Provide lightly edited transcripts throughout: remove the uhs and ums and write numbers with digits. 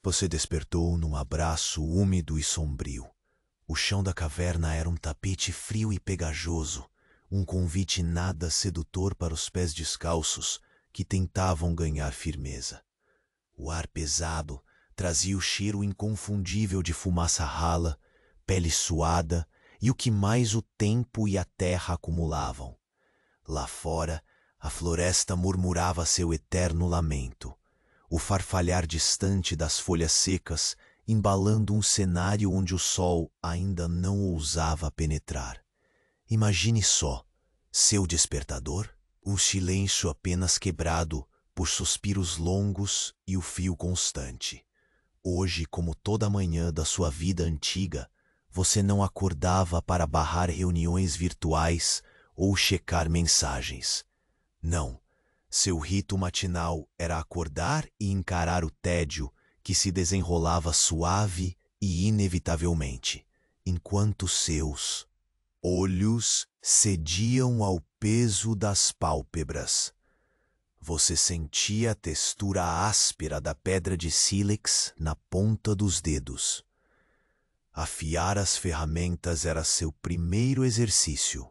Você despertou num abraço úmido e sombrio. O chão da caverna era um tapete frio e pegajoso, um convite nada sedutor para os pés descalços que tentavam ganhar firmeza. O ar pesado trazia o cheiro inconfundível de fumaça rala, pele suada e o que mais o tempo e a terra acumulavam. Lá fora, a floresta murmurava seu eterno lamento, o farfalhar distante das folhas secas, embalando um cenário onde o sol ainda não ousava penetrar. Imagine só, seu despertador, um silêncio apenas quebrado por suspiros longos e o frio constante. Hoje, como toda manhã da sua vida antiga, você não acordava para barrar reuniões virtuais ou checar mensagens. Não, seu rito matinal era acordar e encarar o tédio que se desenrolava suave e inevitavelmente, enquanto seus olhos cediam ao peso das pálpebras. Você sentia a textura áspera da pedra de sílex na ponta dos dedos. Afiar as ferramentas era seu primeiro exercício.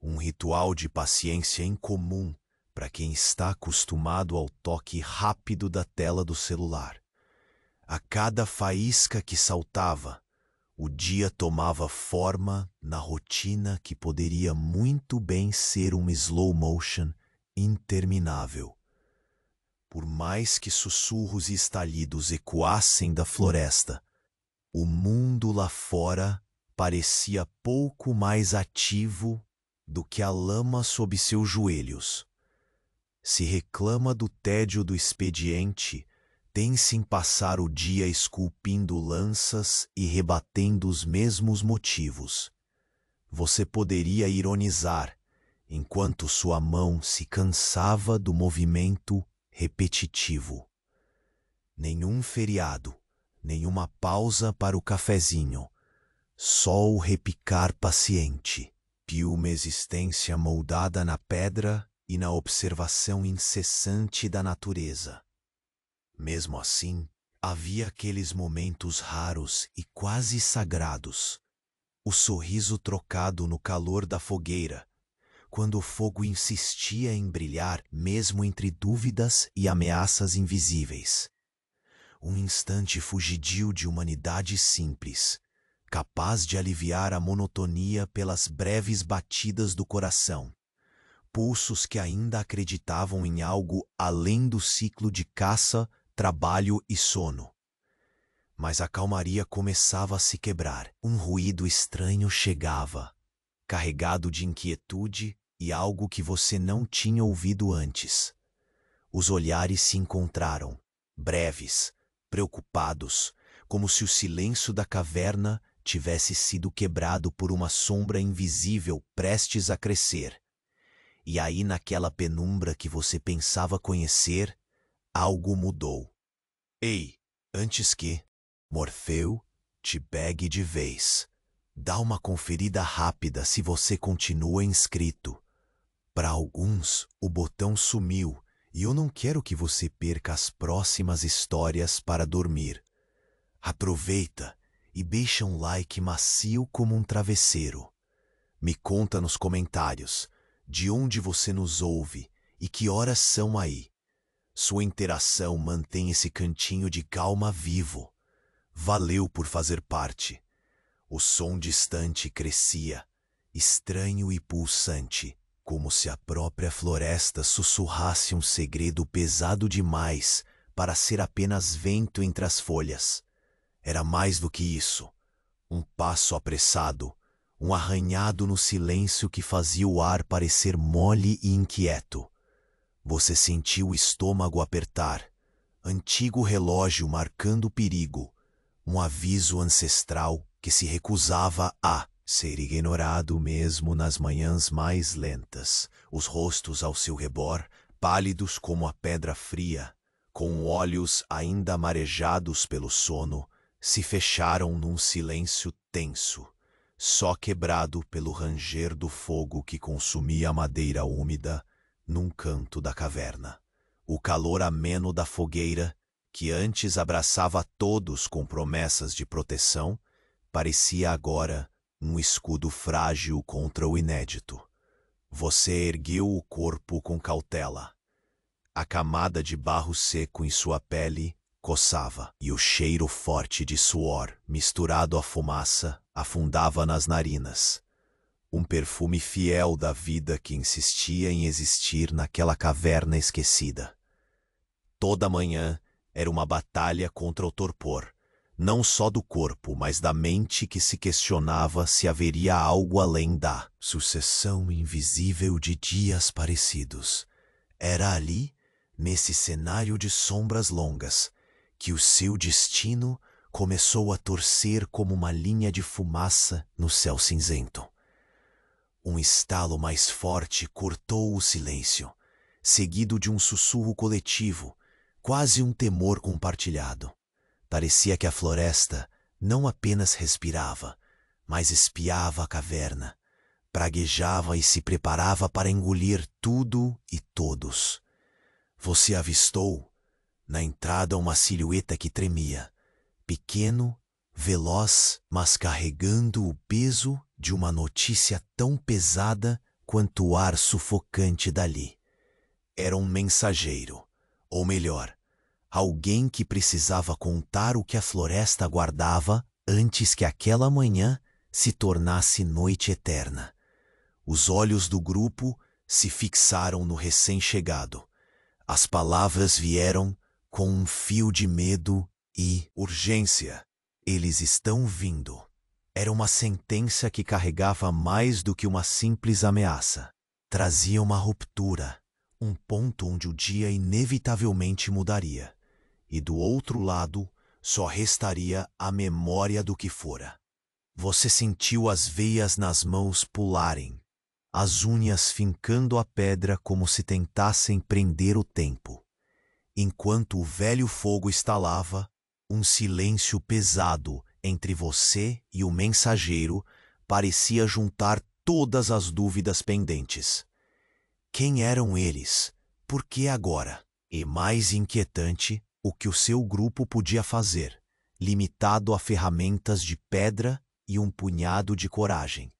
Um ritual de paciência incomum para quem está acostumado ao toque rápido da tela do celular. A cada faísca que saltava, o dia tomava forma na rotina que poderia muito bem ser um slow motion interminável. Por mais que sussurros e estalidos ecoassem da floresta, o mundo lá fora parecia pouco mais ativo do que a lama sob seus joelhos. Se reclama do tédio do expediente, tem-se em passar o dia esculpindo lanças e rebatendo os mesmos motivos. Você poderia ironizar, enquanto sua mão se cansava do movimento repetitivo. Nenhum feriado, nenhuma pausa para o cafezinho, só o repicar paciente, uma existência moldada na pedra e na observação incessante da natureza. Mesmo assim, havia aqueles momentos raros e quase sagrados. O sorriso trocado no calor da fogueira, quando o fogo insistia em brilhar mesmo entre dúvidas e ameaças invisíveis. Um instante fugidio de humanidade simples, capaz de aliviar a monotonia pelas breves batidas do coração. Pulsos que ainda acreditavam em algo além do ciclo de caça, trabalho e sono. Mas a calmaria começava a se quebrar. Um ruído estranho chegava, carregado de inquietude e algo que você não tinha ouvido antes. Os olhares se encontraram, breves, preocupados, como se o silêncio da caverna tivesse sido quebrado por uma sombra invisível prestes a crescer. E aí, naquela penumbra que você pensava conhecer, algo mudou. Ei, antes que Morfeu te pegue de vez, dá uma conferida rápida se você continua inscrito. Para alguns, o botão sumiu e eu não quero que você perca as próximas histórias para dormir. Aproveita e deixa um like macio como um travesseiro. Me conta nos comentários de onde você nos ouve e que horas são aí. Sua interação mantém esse cantinho de calma vivo. Valeu por fazer parte. O som distante crescia, estranho e pulsante, como se a própria floresta sussurrasse um segredo pesado demais para ser apenas vento entre as folhas. Era mais do que isso. Um passo apressado, um arranhado no silêncio que fazia o ar parecer mole e inquieto. Você sentiu o estômago apertar, antigo relógio marcando perigo, um aviso ancestral que se recusava a ser ignorado mesmo nas manhãs mais lentas. Os rostos ao seu redor, pálidos como a pedra fria, com olhos ainda marejados pelo sono, se fecharam num silêncio tenso, só quebrado pelo ranger do fogo que consumia a madeira úmida num canto da caverna. O calor ameno da fogueira, que antes abraçava todos com promessas de proteção, parecia agora um escudo frágil contra o inédito. Você ergueu o corpo com cautela. A camada de barro seco em sua pele coçava, e o cheiro forte de suor, misturado à fumaça, afundava nas narinas. Um perfume fiel da vida que insistia em existir naquela caverna esquecida. Toda manhã era uma batalha contra o torpor, não só do corpo, mas da mente que se questionava se haveria algo além da sucessão invisível de dias parecidos. Era ali, nesse cenário de sombras longas, que o seu destino começou a torcer como uma linha de fumaça no céu cinzento. Um estalo mais forte cortou o silêncio, seguido de um sussurro coletivo, quase um temor compartilhado. Parecia que a floresta não apenas respirava, mas espiava a caverna, praguejava e se preparava para engolir tudo e todos. Você avistou, na entrada, uma silhueta que tremia, pequeno, veloz, mas carregando o peso de uma notícia tão pesada quanto o ar sufocante dali. Era um mensageiro, ou melhor, alguém que precisava contar o que a floresta guardava antes que aquela manhã se tornasse noite eterna. Os olhos do grupo se fixaram no recém-chegado. As palavras vieram com um fio de medo e urgência. Eles estão vindo. Era uma sentença que carregava mais do que uma simples ameaça. Trazia uma ruptura, um ponto onde o dia inevitavelmente mudaria. E do outro lado, só restaria a memória do que fora. Você sentiu as veias nas mãos pularem, as unhas fincando a pedra como se tentassem prender o tempo. Enquanto o velho fogo estalava, um silêncio pesado entre você e o mensageiro parecia juntar todas as dúvidas pendentes. Quem eram eles? Por que agora? E mais inquietante, o que o seu grupo podia fazer, limitado a ferramentas de pedra e um punhado de coragem.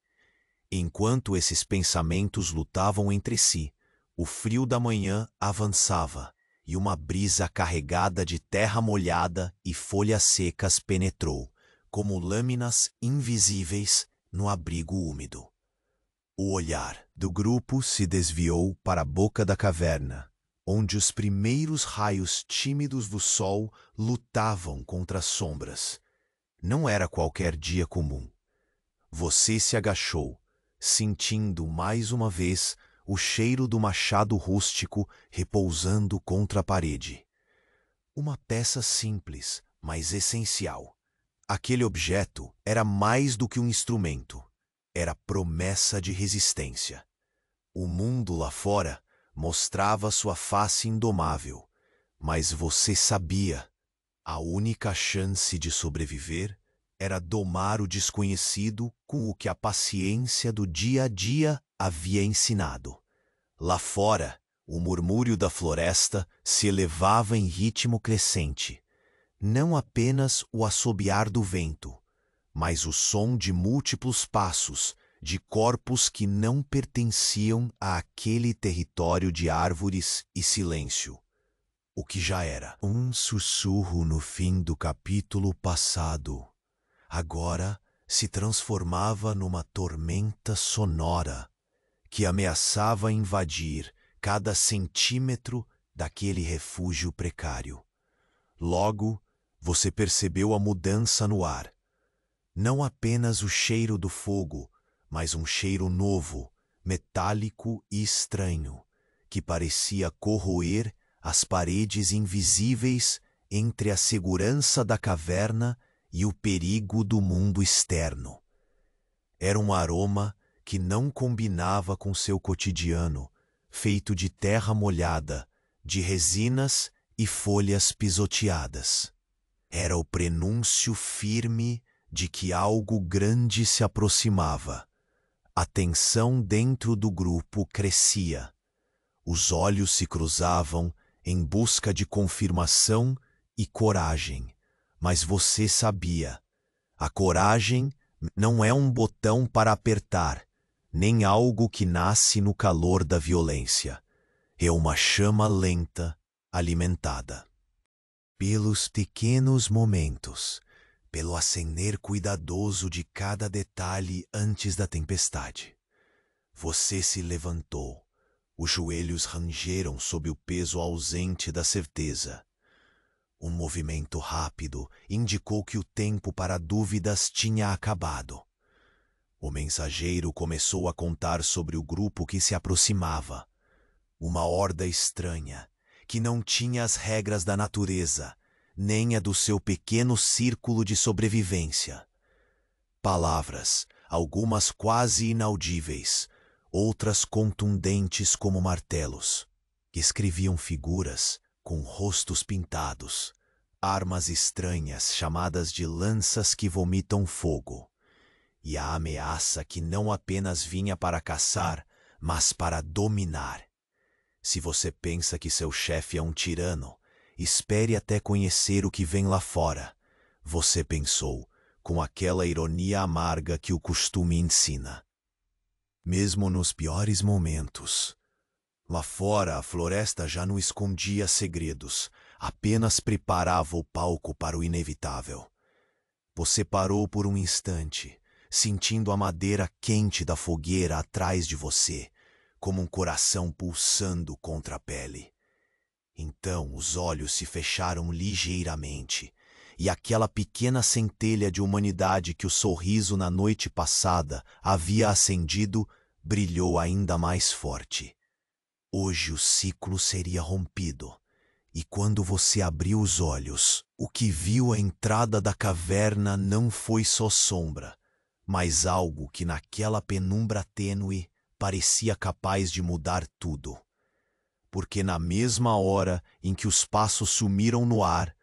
Enquanto esses pensamentos lutavam entre si, o frio da manhã avançava e uma brisa carregada de terra molhada e folhas secas penetrou, como lâminas invisíveis no abrigo úmido. O olhar do grupo se desviou para a boca da caverna, onde os primeiros raios tímidos do sol lutavam contra as sombras. Não era qualquer dia comum. Você se agachou, sentindo mais uma vez o cheiro do machado rústico repousando contra a parede. Uma peça simples, mas essencial. Aquele objeto era mais do que um instrumento. Era promessa de resistência. O mundo lá fora mostrava sua face indomável, mas você sabia, a única chance de sobreviver era domar o desconhecido com o que a paciência do dia a dia havia ensinado. Lá fora, o murmúrio da floresta se elevava em ritmo crescente. Não apenas o assobiar do vento, mas o som de múltiplos passos de corpos que não pertenciam àquele território de árvores e silêncio. O que já era um sussurro no fim do capítulo passado, agora se transformava numa tormenta sonora que ameaçava invadir cada centímetro daquele refúgio precário. Logo, você percebeu a mudança no ar. Não apenas o cheiro do fogo, mas um cheiro novo, metálico e estranho, que parecia corroer as paredes invisíveis entre a segurança da caverna e o perigo do mundo externo. Era um aroma que não combinava com seu cotidiano, feito de terra molhada, de resinas e folhas pisoteadas. Era o prenúncio firme de que algo grande se aproximava. A tensão dentro do grupo crescia. Os olhos se cruzavam em busca de confirmação e coragem, mas você sabia. A coragem não é um botão para apertar, nem algo que nasce no calor da violência. É uma chama lenta, alimentada pelos pequenos momentos, pelo acender cuidadoso de cada detalhe antes da tempestade. Você se levantou, os joelhos rangeram sob o peso ausente da certeza. Um movimento rápido indicou que o tempo para dúvidas tinha acabado. O mensageiro começou a contar sobre o grupo que se aproximava. Uma horda estranha, que não tinha as regras da natureza, nem a do seu pequeno círculo de sobrevivência. Palavras, algumas quase inaudíveis, outras contundentes como martelos, que escreviam figuras com rostos pintados, armas estranhas chamadas de lanças que vomitam fogo, e a ameaça que não apenas vinha para caçar, mas para dominar. Se você pensa que seu chefe é um tirano, espere até conhecer o que vem lá fora. Você pensou, com aquela ironia amarga que o costume ensina. Mesmo nos piores momentos, lá fora a floresta já não escondia segredos, apenas preparava o palco para o inevitável. Você parou por um instante, sentindo a madeira quente da fogueira atrás de você, como um coração pulsando contra a pele. Então os olhos se fecharam ligeiramente, e aquela pequena centelha de humanidade que o sorriso na noite passada havia acendido brilhou ainda mais forte. Hoje o ciclo seria rompido, e quando você abriu os olhos, o que viu à entrada da caverna não foi só sombra, mas algo que naquela penumbra tênue parecia capaz de mudar tudo. Porque na mesma hora em que os passos sumiram no ar,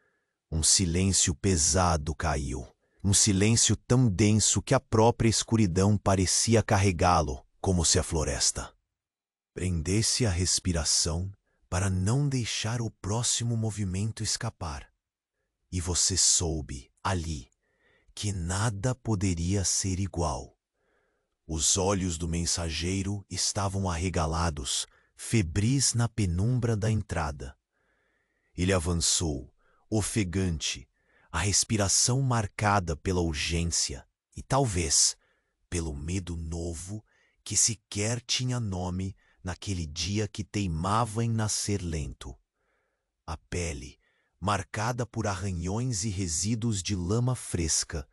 um silêncio pesado caiu. Um silêncio tão denso que a própria escuridão parecia carregá-lo, como se a floresta prendesse a respiração para não deixar o próximo movimento escapar. E você soube, ali, que nada poderia ser igual. Os olhos do mensageiro estavam arregalados, febris na penumbra da entrada. Ele avançou, ofegante, a respiração marcada pela urgência e talvez pelo medo novo que sequer tinha nome naquele dia que teimava em nascer lento. A pele, marcada por arranhões e resíduos de lama fresca,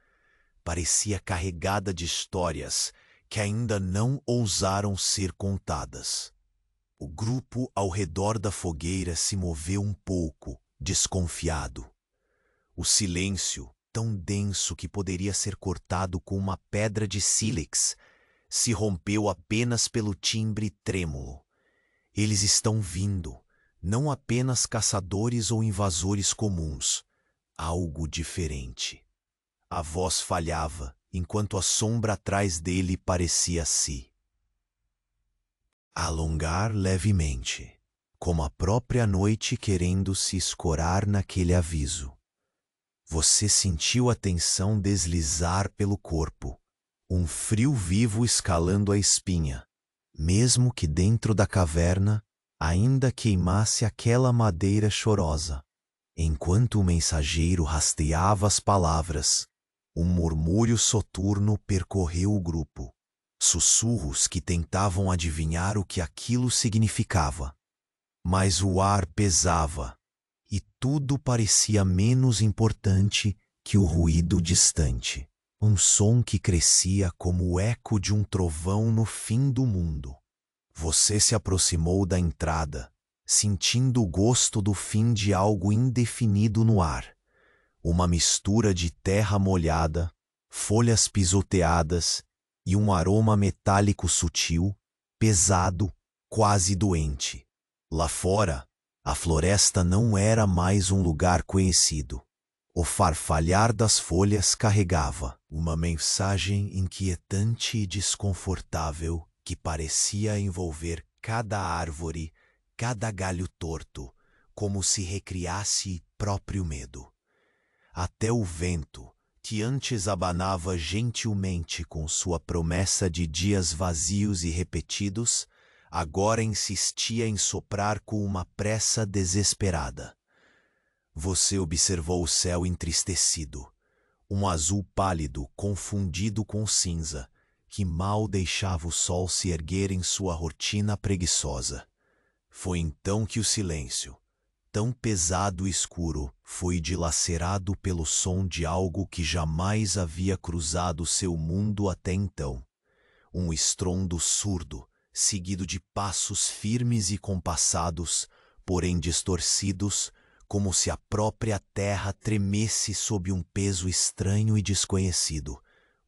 parecia carregada de histórias que ainda não ousaram ser contadas. O grupo ao redor da fogueira se moveu um pouco, desconfiado. O silêncio, tão denso que poderia ser cortado com uma pedra de sílex, se rompeu apenas pelo timbre trêmulo. Eles estão vindo, não apenas caçadores ou invasores comuns, algo diferente. A voz falhava, enquanto a sombra atrás dele parecia se alongar levemente, como a própria noite querendo se escorar naquele aviso. Você sentiu a tensão deslizar pelo corpo, um frio vivo escalando a espinha, mesmo que dentro da caverna ainda queimasse aquela madeira chorosa. Enquanto o mensageiro rasteava as palavras, um murmúrio soturno percorreu o grupo, sussurros que tentavam adivinhar o que aquilo significava. Mas o ar pesava, e tudo parecia menos importante que o ruído distante, um som que crescia como o eco de um trovão no fim do mundo. Você se aproximou da entrada, sentindo o gosto do fim de algo indefinido no ar. Uma mistura de terra molhada, folhas pisoteadas e um aroma metálico sutil, pesado, quase doente. Lá fora, a floresta não era mais um lugar conhecido. O farfalhar das folhas carregava uma mensagem inquietante e desconfortável que parecia envolver cada árvore, cada galho torto, como se recriasse próprio medo. Até o vento, que antes abanava gentilmente com sua promessa de dias vazios e repetidos, agora insistia em soprar com uma pressa desesperada. Você observou o céu entristecido, um azul pálido confundido com cinza, que mal deixava o sol se erguer em sua rotina preguiçosa. Foi então que o silêncio, tão pesado e escuro, foi dilacerado pelo som de algo que jamais havia cruzado seu mundo até então. Um estrondo surdo, seguido de passos firmes e compassados, porém distorcidos, como se a própria terra tremesse sob um peso estranho e desconhecido.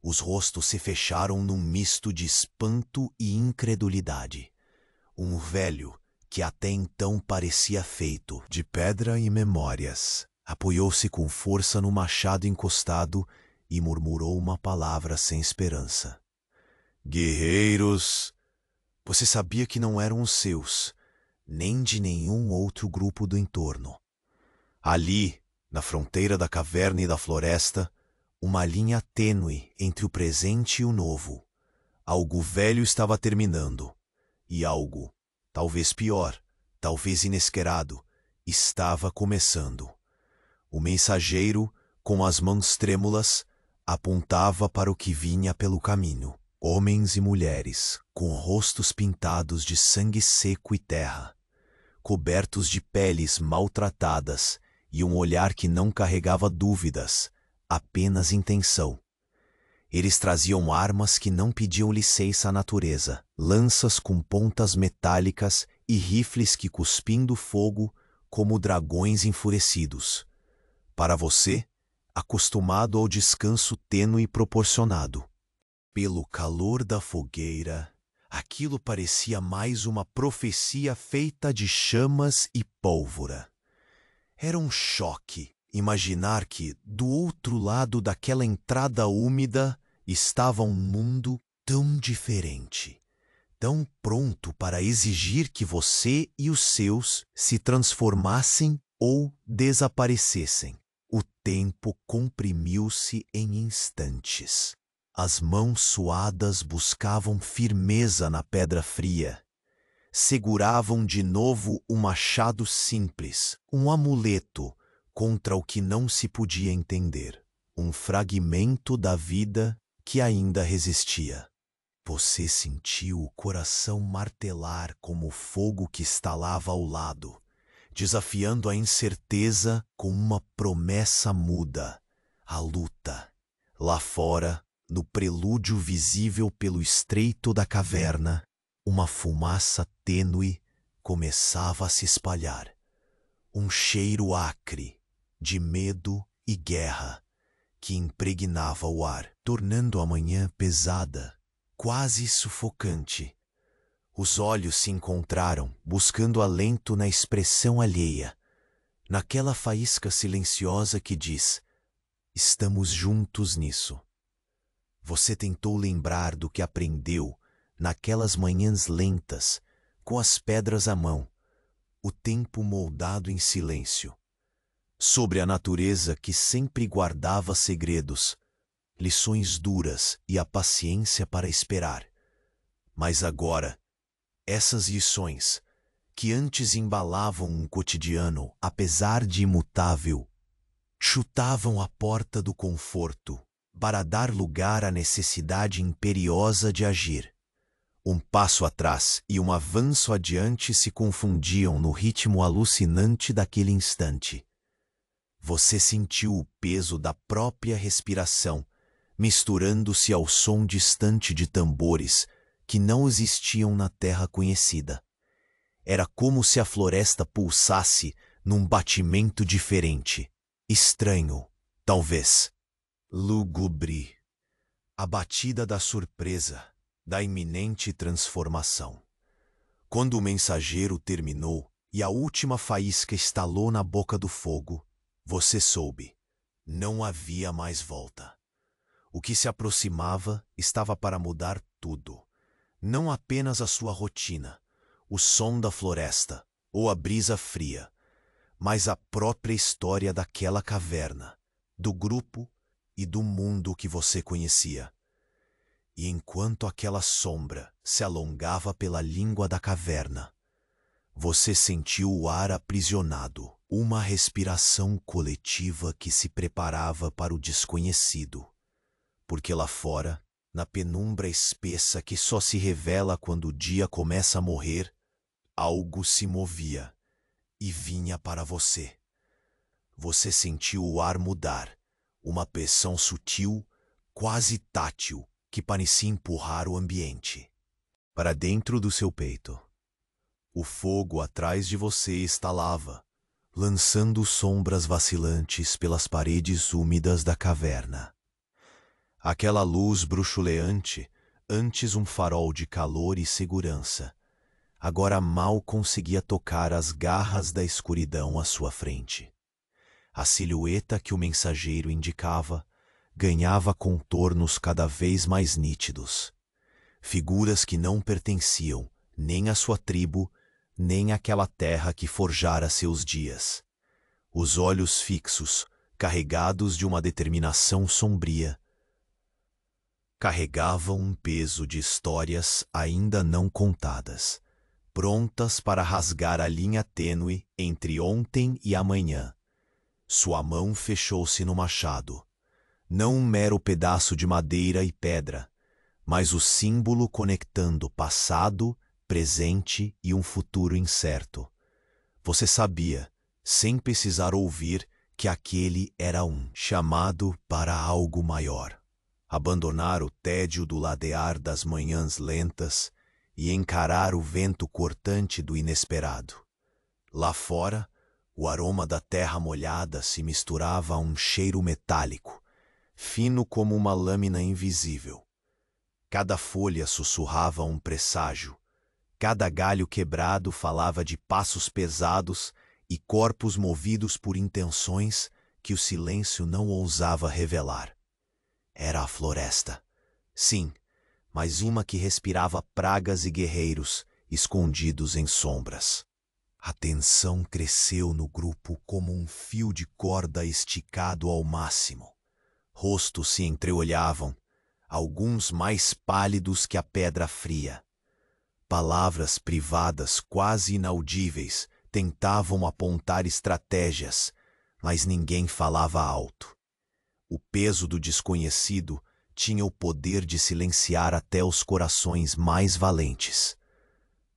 Os rostos se fecharam num misto de espanto e incredulidade. Um velho, que até então parecia feito de pedra e memórias, apoiou-se com força no machado encostado e murmurou uma palavra sem esperança. Guerreiros, você sabia que não eram os seus, nem de nenhum outro grupo do entorno. Ali, na fronteira da caverna e da floresta, uma linha tênue entre o presente e o novo. Algo velho estava terminando, e algo, talvez pior, talvez inesperado, estava começando. O mensageiro, com as mãos trêmulas, apontava para o que vinha pelo caminho. Homens e mulheres, com rostos pintados de sangue seco e terra, cobertos de peles maltratadas e um olhar que não carregava dúvidas, apenas intenção. Eles traziam armas que não pediam licença à natureza, lanças com pontas metálicas e rifles que cuspindo fogo como dragões enfurecidos. Para você, acostumado ao descanso tênue proporcionado. Pelo calor da fogueira, aquilo parecia mais uma profecia feita de chamas e pólvora. Era um choque imaginar que, do outro lado daquela entrada úmida, estava um mundo tão diferente, tão pronto para exigir que você e os seus se transformassem ou desaparecessem. O tempo comprimiu-se em instantes. As mãos suadas buscavam firmeza na pedra fria. Seguravam de novo um machado simples, um amuleto contra o que não se podia entender. Um fragmento da vida que ainda resistia. Você sentiu o coração martelar como o fogo que estalava ao lado, desafiando a incerteza com uma promessa muda. A luta. Lá fora, no prelúdio visível pelo estreito da caverna, uma fumaça tênue começava a se espalhar. Um cheiro acre, de medo e guerra, que impregnava o ar, tornando a manhã pesada, quase sufocante. Os olhos se encontraram, buscando alento na expressão alheia, naquela faísca silenciosa que diz: estamos juntos nisso. Você tentou lembrar do que aprendeu naquelas manhãs lentas, com as pedras à mão, o tempo moldado em silêncio, sobre a natureza que sempre guardava segredos, lições duras e a paciência para esperar. Mas agora, essas lições, que antes embalavam um cotidiano, apesar de imutável, chutavam a porta do conforto para dar lugar à necessidade imperiosa de agir. Um passo atrás e um avanço adiante se confundiam no ritmo alucinante daquele instante. Você sentiu o peso da própria respiração, misturando-se ao som distante de tambores que não existiam na terra conhecida. Era como se a floresta pulsasse num batimento diferente, estranho, talvez lúgubre, a batida da surpresa, da iminente transformação. Quando o mensageiro terminou e a última faísca estalou na boca do fogo, você soube, não havia mais volta. O que se aproximava estava para mudar tudo, não apenas a sua rotina, o som da floresta ou a brisa fria, mas a própria história daquela caverna, do grupo e do mundo que você conhecia. E enquanto aquela sombra se alongava pela língua da caverna, você sentiu o ar aprisionado, uma respiração coletiva que se preparava para o desconhecido. Porque lá fora, na penumbra espessa que só se revela quando o dia começa a morrer, algo se movia e vinha para você. Você sentiu o ar mudar, uma pressão sutil, quase tátil, que parecia empurrar o ambiente para dentro do seu peito. O fogo atrás de você estalava, lançando sombras vacilantes pelas paredes úmidas da caverna. Aquela luz bruxuleante, antes um farol de calor e segurança, agora mal conseguia tocar as garras da escuridão à sua frente. A silhueta que o mensageiro indicava ganhava contornos cada vez mais nítidos. Figuras que não pertenciam nem à sua tribo, nem àquela terra que forjara seus dias. Os olhos fixos, carregados de uma determinação sombria, carregavam um peso de histórias ainda não contadas, prontas para rasgar a linha tênue entre ontem e amanhã. Sua mão fechou-se no machado, não um mero pedaço de madeira e pedra, mas o símbolo conectando passado, presente e um futuro incerto. Você sabia, sem precisar ouvir, que aquele era um chamado para algo maior. Abandonar o tédio do ladear das manhãs lentas e encarar o vento cortante do inesperado. Lá fora, o aroma da terra molhada se misturava a um cheiro metálico, fino como uma lâmina invisível. Cada folha sussurrava um presságio, cada galho quebrado falava de passos pesados e corpos movidos por intenções que o silêncio não ousava revelar. Era a floresta. Sim, mas uma que respirava pragas e guerreiros escondidos em sombras. A tensão cresceu no grupo como um fio de corda esticado ao máximo. Rostos se entreolhavam, alguns mais pálidos que a pedra fria. Palavras privadas quase inaudíveis tentavam apontar estratégias, mas ninguém falava alto. O peso do desconhecido tinha o poder de silenciar até os corações mais valentes.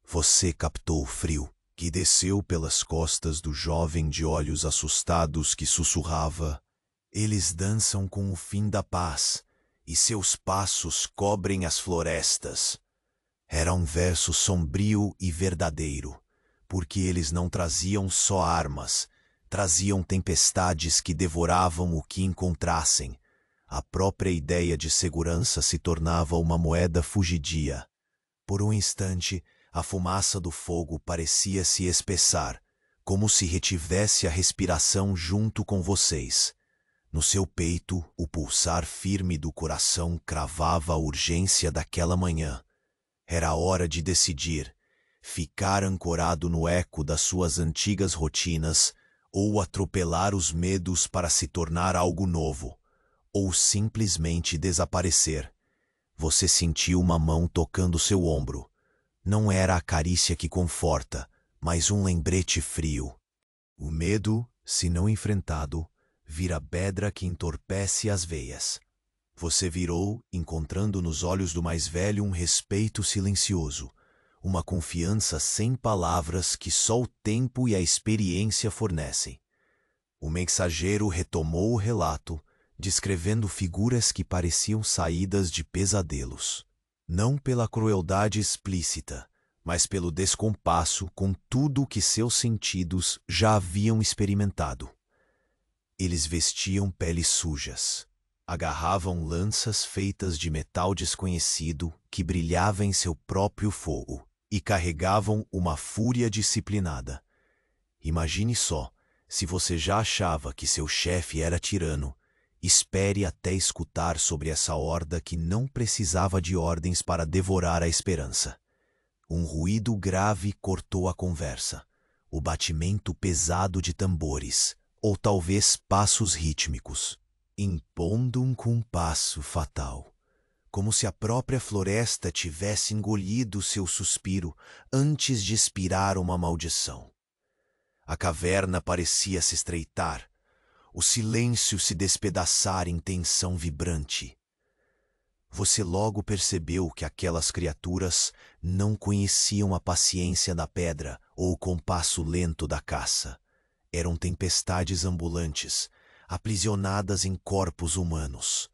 Você captou o frio que desceu pelas costas do jovem de olhos assustados que sussurrava: "Eles dançam com o fim da paz, e seus passos cobrem as florestas." Era um verso sombrio e verdadeiro, porque eles não traziam só armas, traziam tempestades que devoravam o que encontrassem. A própria ideia de segurança se tornava uma moeda fugidia. Por um instante, a fumaça do fogo parecia se espessar, como se retivesse a respiração junto com vocês. No seu peito, o pulsar firme do coração cravava a urgência daquela manhã. Era hora de decidir, ficar ancorado no eco das suas antigas rotinas, ou atropelar os medos para se tornar algo novo, ou simplesmente desaparecer. Você sentiu uma mão tocando seu ombro. Não era a carícia que conforta, mas um lembrete frio. O medo, se não enfrentado, vira pedra que entorpece as veias. Você virou, encontrando nos olhos do mais velho um respeito silencioso, uma confiança sem palavras que só o tempo e a experiência fornecem. O mensageiro retomou o relato, descrevendo figuras que pareciam saídas de pesadelos. Não pela crueldade explícita, mas pelo descompasso com tudo o que seus sentidos já haviam experimentado. Eles vestiam peles sujas, agarravam lanças feitas de metal desconhecido que brilhava em seu próprio fogo e carregavam uma fúria disciplinada. Imagine só, se você já achava que seu chefe era tirano, espere até escutar sobre essa horda que não precisava de ordens para devorar a esperança. Um ruído grave cortou a conversa. o batimento pesado de tambores, ou talvez passos rítmicos, impondo um compasso fatal, como se a própria floresta tivesse engolido seu suspiro antes de expirar uma maldição. A caverna parecia se estreitar, o silêncio se despedaçar em tensão vibrante. Você logo percebeu que aquelas criaturas não conheciam a paciência da pedra ou o compasso lento da caça. Eram tempestades ambulantes, aprisionadas em corpos humanos.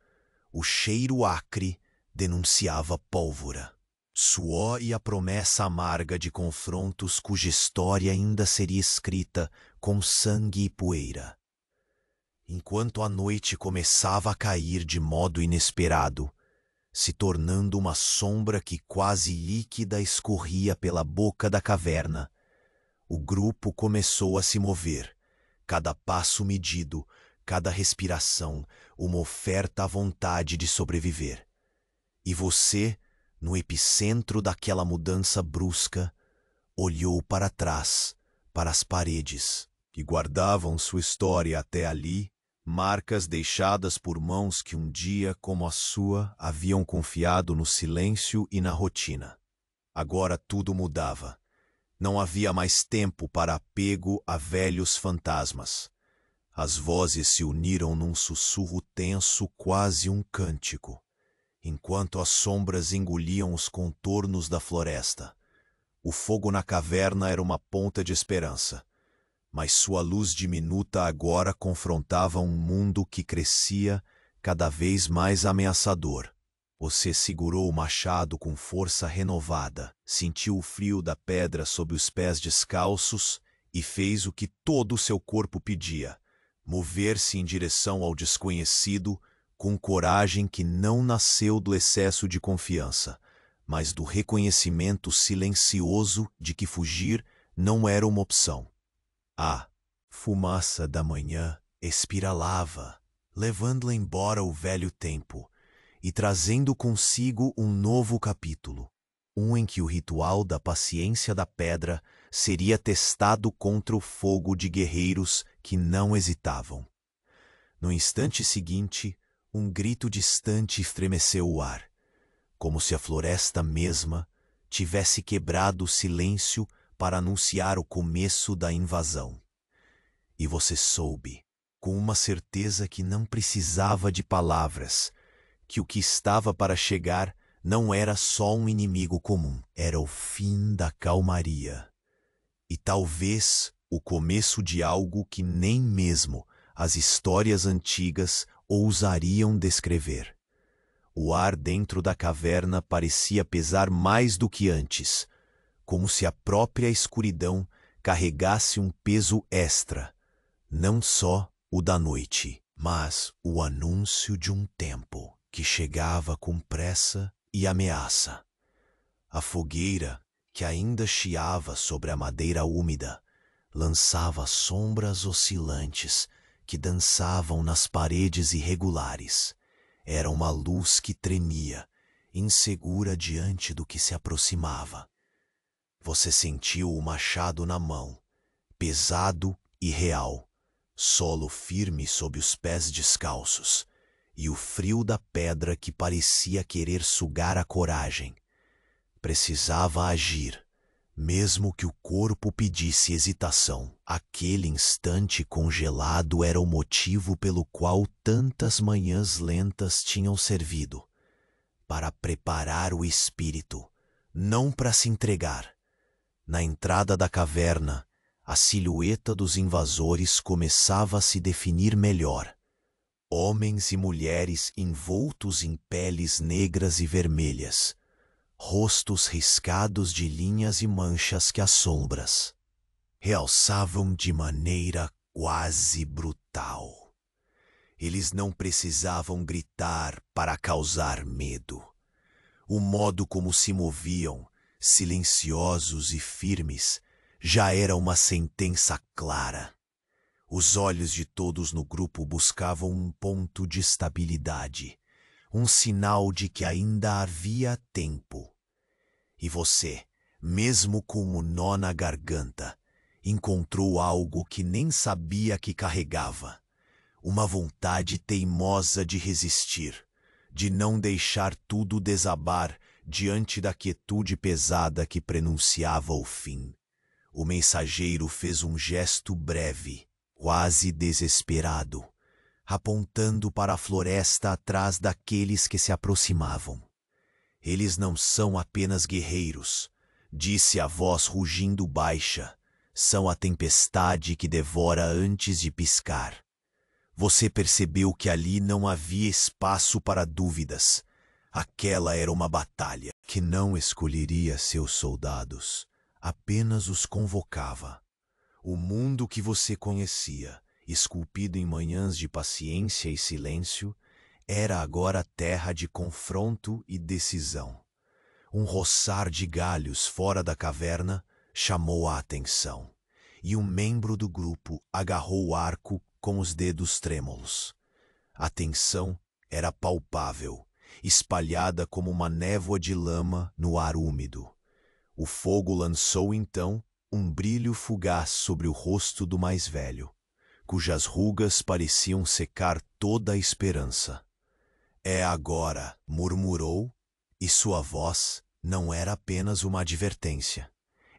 O cheiro acre denunciava pólvora, suor e a promessa amarga de confrontos cuja história ainda seria escrita com sangue e poeira. Enquanto a noite começava a cair de modo inesperado, se tornando uma sombra que quase líquida escorria pela boca da caverna, o grupo começou a se mover, cada passo medido, cada respiração, uma oferta à vontade de sobreviver. E você, no epicentro daquela mudança brusca, olhou para trás, para as paredes, que guardavam sua história até ali, marcas deixadas por mãos que um dia, como a sua, haviam confiado no silêncio e na rotina. Agora tudo mudava. Não havia mais tempo para apego a velhos fantasmas. As vozes se uniram num sussurro tenso, quase um cântico, enquanto as sombras engoliam os contornos da floresta. O fogo na caverna era uma ponta de esperança, mas sua luz diminuta agora confrontava um mundo que crescia cada vez mais ameaçador. Você segurou o machado com força renovada, sentiu o frio da pedra sob os pés descalços e fez o que todo o seu corpo pedia: mover-se em direção ao desconhecido com coragem que não nasceu do excesso de confiança, mas do reconhecimento silencioso de que fugir não era uma opção. A fumaça da manhã espiralava, levando embora o velho tempo e trazendo consigo um novo capítulo, um em que o ritual da paciência da pedra seria testado contra o fogo de guerreiros que não hesitavam. No instante seguinte, um grito distante estremeceu o ar, como se a floresta mesma tivesse quebrado o silêncio para anunciar o começo da invasão. E você soube, com uma certeza que não precisava de palavras, que o que estava para chegar não era só um inimigo comum, era o fim da calmaria. E talvez o começo de algo que nem mesmo as histórias antigas ousariam descrever. O ar dentro da caverna parecia pesar mais do que antes, como se a própria escuridão carregasse um peso extra, não só o da noite, mas o anúncio de um tempo que chegava com pressa e ameaça. A fogueira, que ainda chiava sobre a madeira úmida, lançava sombras oscilantes que dançavam nas paredes irregulares. Era uma luz que tremia, insegura diante do que se aproximava. Você sentiu o machado na mão, pesado e real, solo firme sob os pés descalços, e o frio da pedra que parecia querer sugar a coragem. Precisava agir, mesmo que o corpo pedisse hesitação. Aquele instante congelado era o motivo pelo qual tantas manhãs lentas tinham servido, para preparar o espírito, não para se entregar. Na entrada da caverna, a silhueta dos invasores começava a se definir melhor. Homens e mulheres envoltos em peles negras e vermelhas, rostos riscados de linhas e manchas que as sombras realçavam de maneira quase brutal. Eles não precisavam gritar para causar medo. O modo como se moviam, silenciosos e firmes, já era uma sentença clara. Os olhos de todos no grupo buscavam um ponto de estabilidade, um sinal de que ainda havia tempo. E você, mesmo com um nó na garganta, encontrou algo que nem sabia que carregava. Uma vontade teimosa de resistir, de não deixar tudo desabar diante da quietude pesada que prenunciava o fim. O mensageiro fez um gesto breve, quase desesperado, apontando para a floresta atrás daqueles que se aproximavam. Eles não são apenas guerreiros, disse a voz rugindo baixa, são a tempestade que devora antes de piscar. Você percebeu que ali não havia espaço para dúvidas. Aquela era uma batalha que não escolheria seus soldados, apenas os convocava. O mundo que você conhecia, esculpido em manhãs de paciência e silêncio, era agora terra de confronto e decisão. Um roçar de galhos fora da caverna chamou a atenção, e um membro do grupo agarrou o arco com os dedos trêmulos. A tensão era palpável, espalhada como uma névoa de lama no ar úmido. O fogo lançou então um brilho fugaz sobre o rosto do mais velho, cujas rugas pareciam secar toda a esperança. É agora, murmurou, e sua voz não era apenas uma advertência.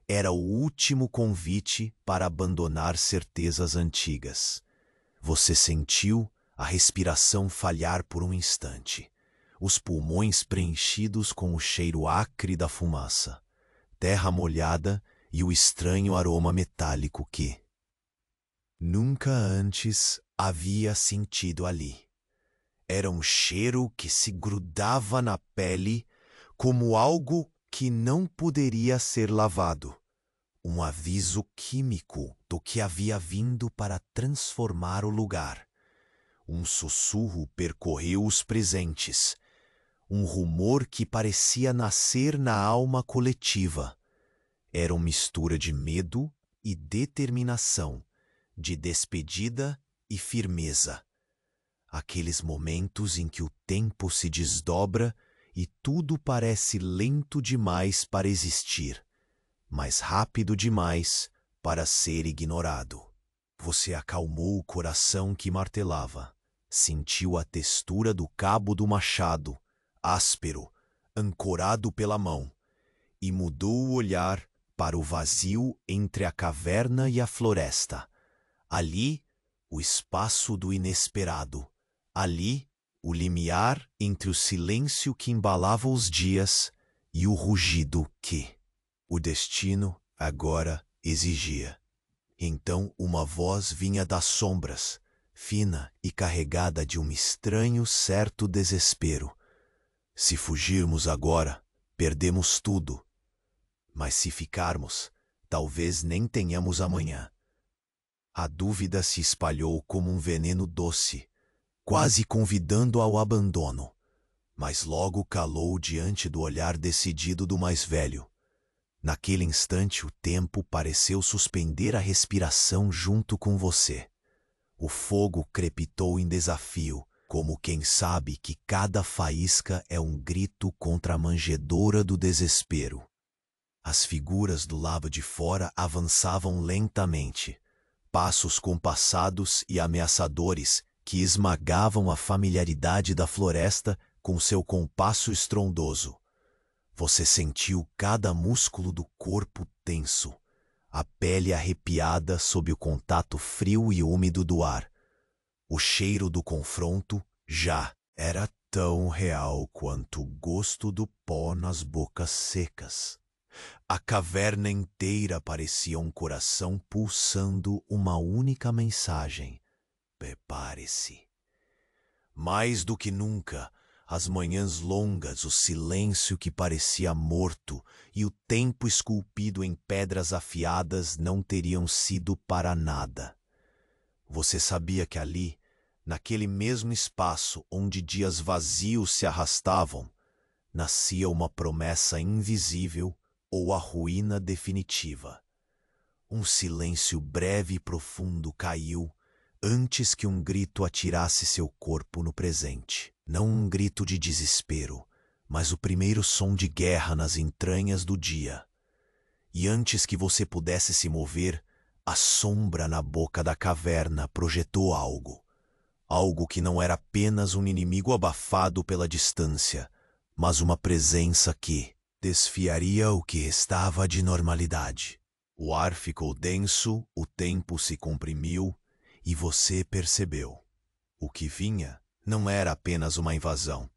Era o último convite para abandonar certezas antigas. Você sentiu a respiração falhar por um instante, os pulmões preenchidos com o cheiro acre da fumaça, terra molhada e o estranho aroma metálico que nunca antes havia sentido ali. Era um cheiro que se grudava na pele como algo que não poderia ser lavado. Um aviso químico do que havia vindo para transformar o lugar. Um sussurro percorreu os presentes. Um rumor que parecia nascer na alma coletiva. Era uma mistura de medo e determinação, de despedida e firmeza. Aqueles momentos em que o tempo se desdobra e tudo parece lento demais para existir, mas rápido demais para ser ignorado. Você acalmou o coração que martelava, sentiu a textura do cabo do machado, áspero, ancorado pela mão, e mudou o olhar para o vazio entre a caverna e a floresta. Ali, o espaço do inesperado. Ali, o limiar entre o silêncio que embalava os dias e o rugido que o destino agora exigia. Então uma voz vinha das sombras, fina e carregada de um estranho certo desespero. Se fugirmos agora, perdemos tudo. Mas se ficarmos, talvez nem tenhamos amanhã. A dúvida se espalhou como um veneno doce, quase convidando ao abandono, mas logo calou diante do olhar decidido do mais velho. Naquele instante o tempo pareceu suspender a respiração junto com você. O fogo crepitou em desafio, como quem sabe que cada faísca é um grito contra a manjedoura do desespero. As figuras do lado de fora avançavam lentamente, passos compassados e ameaçadores que esmagavam a familiaridade da floresta com seu compasso estrondoso. Você sentiu cada músculo do corpo tenso, a pele arrepiada sob o contato frio e úmido do ar. O cheiro do confronto já era tão real quanto o gosto do pó nas bocas secas. A caverna inteira parecia um coração pulsando uma única mensagem: prepare-se. Mais do que nunca, as manhãs longas, o silêncio que parecia morto e o tempo esculpido em pedras afiadas não teriam sido para nada. Você sabia que ali, naquele mesmo espaço onde dias vazios se arrastavam, nascia uma promessa invisível ou a ruína definitiva. Um silêncio breve e profundo caiu antes que um grito atirasse seu corpo no presente. Não um grito de desespero, mas o primeiro som de guerra nas entranhas do dia. E antes que você pudesse se mover, A sombra na boca da caverna projetou algo. Algo que não era apenas um inimigo abafado pela distância, mas uma presença que desfiaria o que restava de normalidade. O ar ficou denso, o tempo se comprimiu e você percebeu. O que vinha não era apenas uma invasão.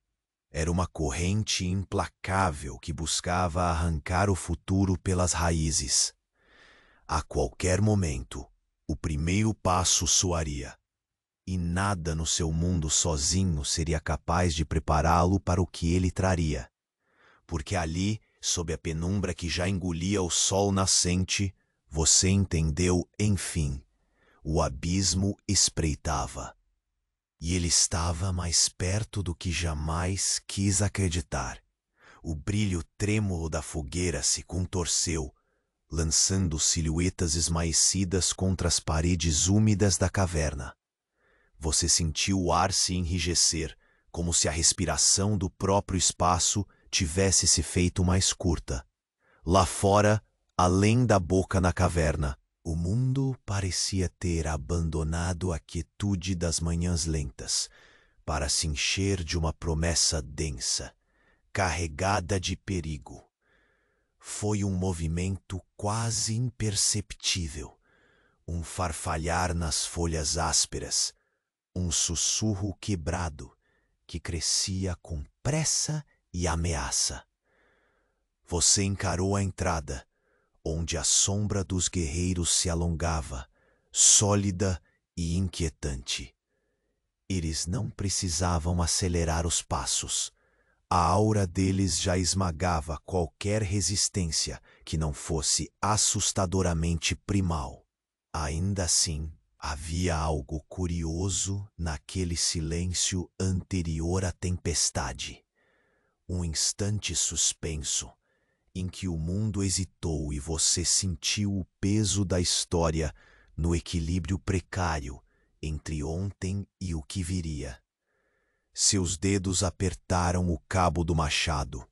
Era uma corrente implacável que buscava arrancar o futuro pelas raízes. A qualquer momento, o primeiro passo soaria. E nada no seu mundo sozinho seria capaz de prepará-lo para o que ele traria. Porque ali, sob a penumbra que já engolia o sol nascente, você entendeu, enfim, o abismo espreitava. E ele estava mais perto do que jamais quis acreditar. O brilho trêmulo da fogueira se contorceu, lançando silhuetas esmaecidas contra as paredes úmidas da caverna. Você sentiu o ar se enrijecer, como se a respiração do próprio espaço tivesse se feito mais curta. Lá fora, além da boca na caverna, o mundo parecia ter abandonado a quietude das manhãs lentas, para se encher de uma promessa densa, carregada de perigo. Foi um movimento quase imperceptível, um farfalhar nas folhas ásperas, um sussurro quebrado que crescia com pressa e ameaça. Você encarou a entrada, onde a sombra dos guerreiros se alongava, sólida e inquietante. Eles não precisavam acelerar os passos. A aura deles já esmagava qualquer resistência que não fosse assustadoramente primal. Ainda assim, havia algo curioso naquele silêncio anterior à tempestade. Um instante suspenso, em que o mundo hesitou e você sentiu o peso da história no equilíbrio precário entre ontem e o que viria. Seus dedos apertaram o cabo do machado,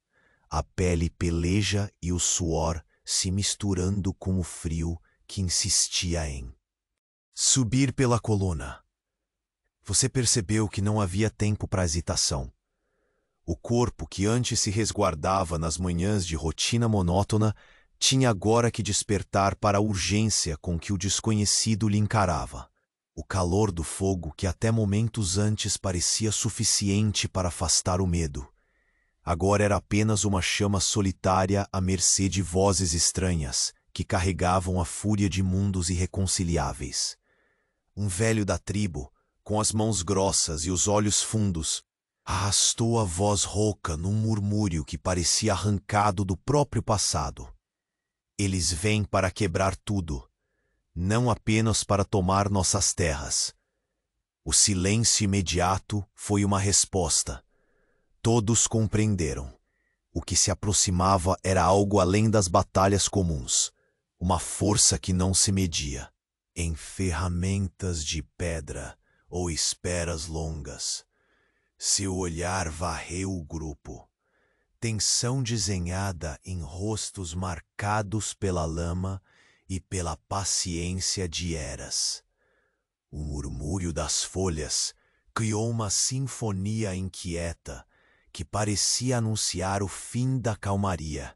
a pele peleja e o suor se misturando com o frio que insistia em subir pela coluna. Você percebeu que não havia tempo para hesitação. O corpo que antes se resguardava nas manhãs de rotina monótona tinha agora que despertar para a urgência com que o desconhecido lhe encarava. O calor do fogo que até momentos antes parecia suficiente para afastar o medo. Agora era apenas uma chama solitária à mercê de vozes estranhas que carregavam a fúria de mundos irreconciliáveis. Um velho da tribo, com as mãos grossas e os olhos fundos, arrastou a voz rouca num murmúrio que parecia arrancado do próprio passado. Eles vêm para quebrar tudo, não apenas para tomar nossas terras. O silêncio imediato foi uma resposta. Todos compreenderam. O que se aproximava era algo além das batalhas comuns, uma força que não se media em ferramentas de pedra ou esperas longas. Seu olhar varreu o grupo. Tensão desenhada em rostos marcados pela lama e pela paciência de eras. O murmúrio das folhas criou uma sinfonia inquieta que parecia anunciar o fim da calmaria.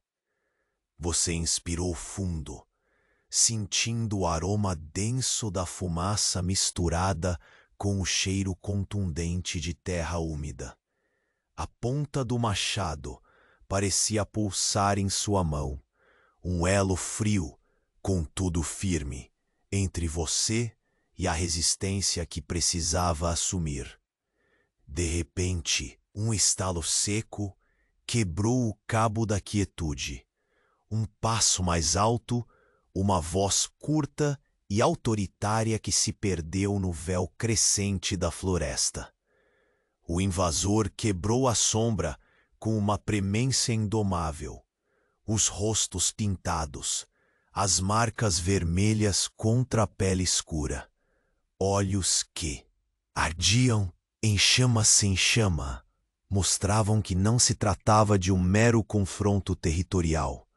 Você inspirou fundo, sentindo o aroma denso da fumaça misturada com o cheiro contundente de terra úmida. A ponta do machado parecia pulsar em sua mão, um elo frio, contudo firme, entre você e a resistência que precisava assumir. De repente, um estalo seco quebrou o cabo da quietude. Um passo mais alto, uma voz curta e autoritária que se perdeu no véu crescente da floresta. O invasor quebrou a sombra com uma premência indomável. Os rostos pintados, as marcas vermelhas contra a pele escura. Olhos que ardiam em chama sem chama, mostravam que não se tratava de um mero confronto territorial.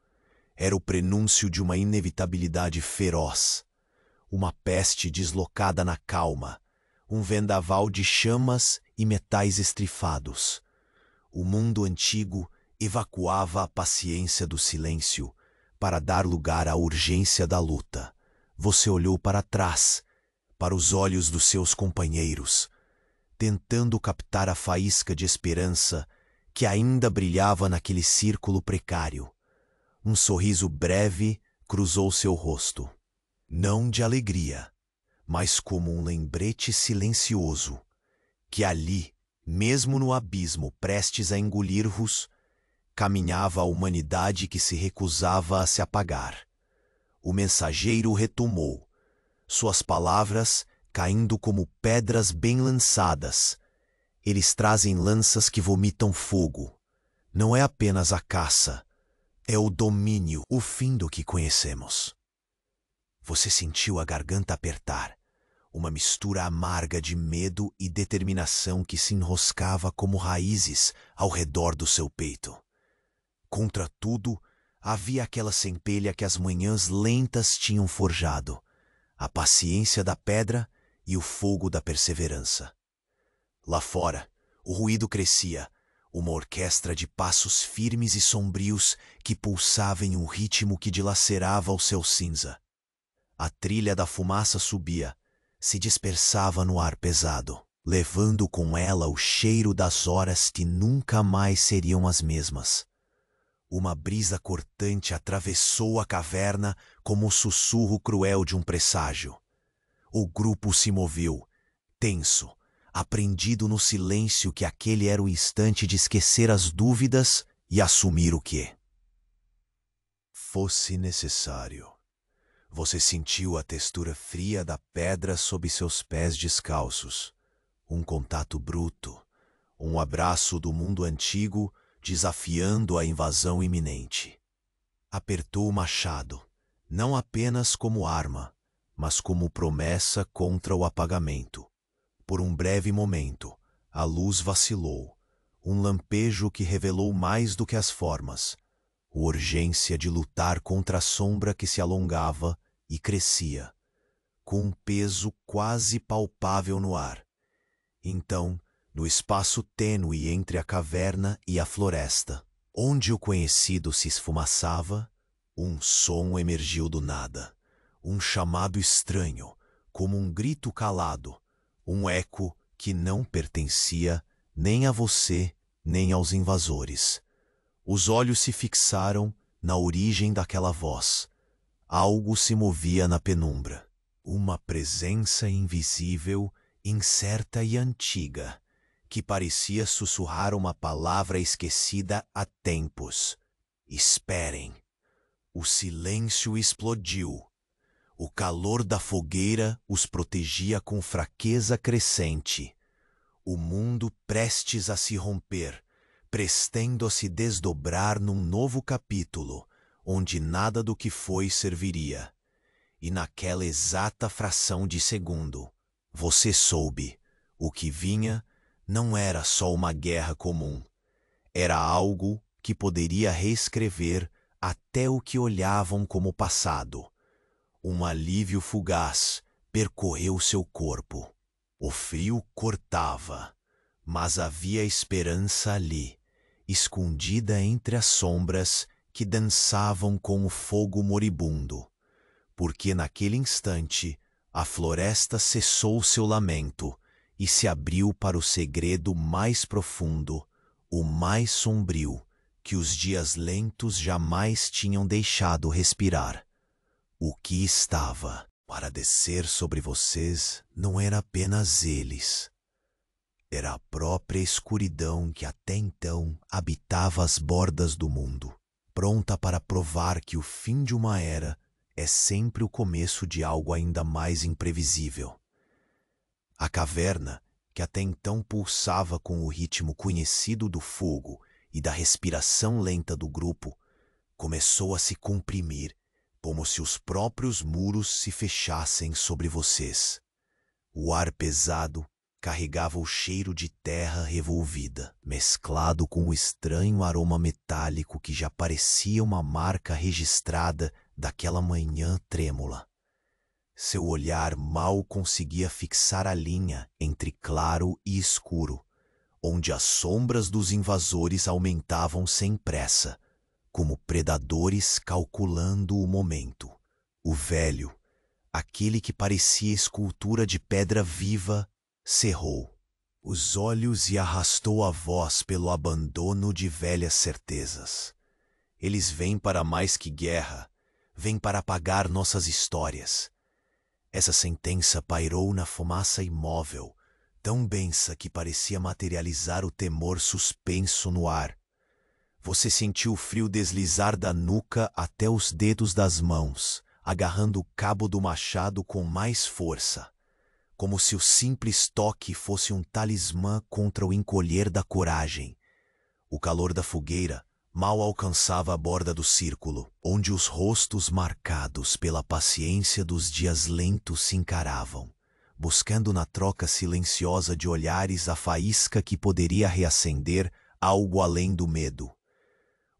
Era o prenúncio de uma inevitabilidade feroz, uma peste deslocada na calma, um vendaval de chamas e metais estrifados. O mundo antigo evacuava a paciência do silêncio para dar lugar à urgência da luta. Você olhou para trás, para os olhos dos seus companheiros, tentando captar a faísca de esperança que ainda brilhava naquele círculo precário. Um sorriso breve cruzou seu rosto. Não de alegria, mas como um lembrete silencioso, que ali, mesmo no abismo prestes a engolir-vos, caminhava a humanidade que se recusava a se apagar. O mensageiro retomou, suas palavras caindo como pedras bem lançadas. Eles trazem lanças que vomitam fogo. Não é apenas a caça, é o domínio, o fim do que conhecemos. Você sentiu a garganta apertar, uma mistura amarga de medo e determinação que se enroscava como raízes ao redor do seu peito. Contra tudo, havia aquela centelha que as manhãs lentas tinham forjado, a paciência da pedra e o fogo da perseverança. Lá fora, o ruído crescia, uma orquestra de passos firmes e sombrios que pulsava em um ritmo que dilacerava o céu cinza. A trilha da fumaça subia, se dispersava no ar pesado, levando com ela o cheiro das horas que nunca mais seriam as mesmas. Uma brisa cortante atravessou a caverna como o sussurro cruel de um presságio. O grupo se moveu, tenso, aprendido no silêncio que aquele era o instante de esquecer as dúvidas e assumir o que fosse necessário. Você sentiu a textura fria da pedra sob seus pés descalços, um contato bruto, um abraço do mundo antigo desafiando a invasão iminente. Apertou o machado, não apenas como arma, mas como promessa contra o apagamento. Por um breve momento, a luz vacilou, um lampejo que revelou mais do que as formas, a urgência de lutar contra a sombra que se alongava e crescia, com um peso quase palpável no ar. Então, no espaço tênue entre a caverna e a floresta, onde o conhecido se esfumaçava, um som emergiu do nada, um chamado estranho, como um grito calado, um eco que não pertencia nem a você nem aos invasores. Os olhos se fixaram na origem daquela voz. Algo se movia na penumbra. Uma presença invisível, incerta e antiga, que parecia sussurrar uma palavra esquecida há tempos. Esperem. O silêncio explodiu. O calor da fogueira os protegia com fraqueza crescente. O mundo prestes a se romper, prestando a se desdobrar num novo capítulo, onde nada do que foi serviria. E naquela exata fração de segundo, você soube, o que vinha não era só uma guerra comum. Era algo que poderia reescrever até o que olhavam como passado. Um alívio fugaz percorreu seu corpo. O frio cortava, mas havia esperança ali, escondida entre as sombras que dançavam com o fogo moribundo, porque naquele instante a floresta cessou seu lamento e se abriu para o segredo mais profundo, o mais sombrio, que os dias lentos jamais tinham deixado respirar. O que estava para descer sobre vocês não era apenas eles. Era a própria escuridão que até então habitava as bordas do mundo, pronta para provar que o fim de uma era é sempre o começo de algo ainda mais imprevisível. A caverna, que até então pulsava com o ritmo conhecido do fogo e da respiração lenta do grupo, começou a se comprimir, como se os próprios muros se fechassem sobre vocês. O ar pesado carregava o cheiro de terra revolvida, mesclado com o estranho aroma metálico que já parecia uma marca registrada daquela manhã trêmula. Seu olhar mal conseguia fixar a linha entre claro e escuro, onde as sombras dos invasores aumentavam sem pressa, como predadores calculando o momento. O velho, aquele que parecia escultura de pedra viva, cerrou os olhos e arrastou a voz pelo abandono de velhas certezas. Eles vêm para mais que guerra, vêm para apagar nossas histórias. Essa sentença pairou na fumaça imóvel, tão densa que parecia materializar o temor suspenso no ar. Você sentiu o frio deslizar da nuca até os dedos das mãos, agarrando o cabo do machado com mais força, como se o simples toque fosse um talismã contra o encolher da coragem. O calor da fogueira mal alcançava a borda do círculo, onde os rostos marcados pela paciência dos dias lentos se encaravam, buscando na troca silenciosa de olhares a faísca que poderia reacender algo além do medo.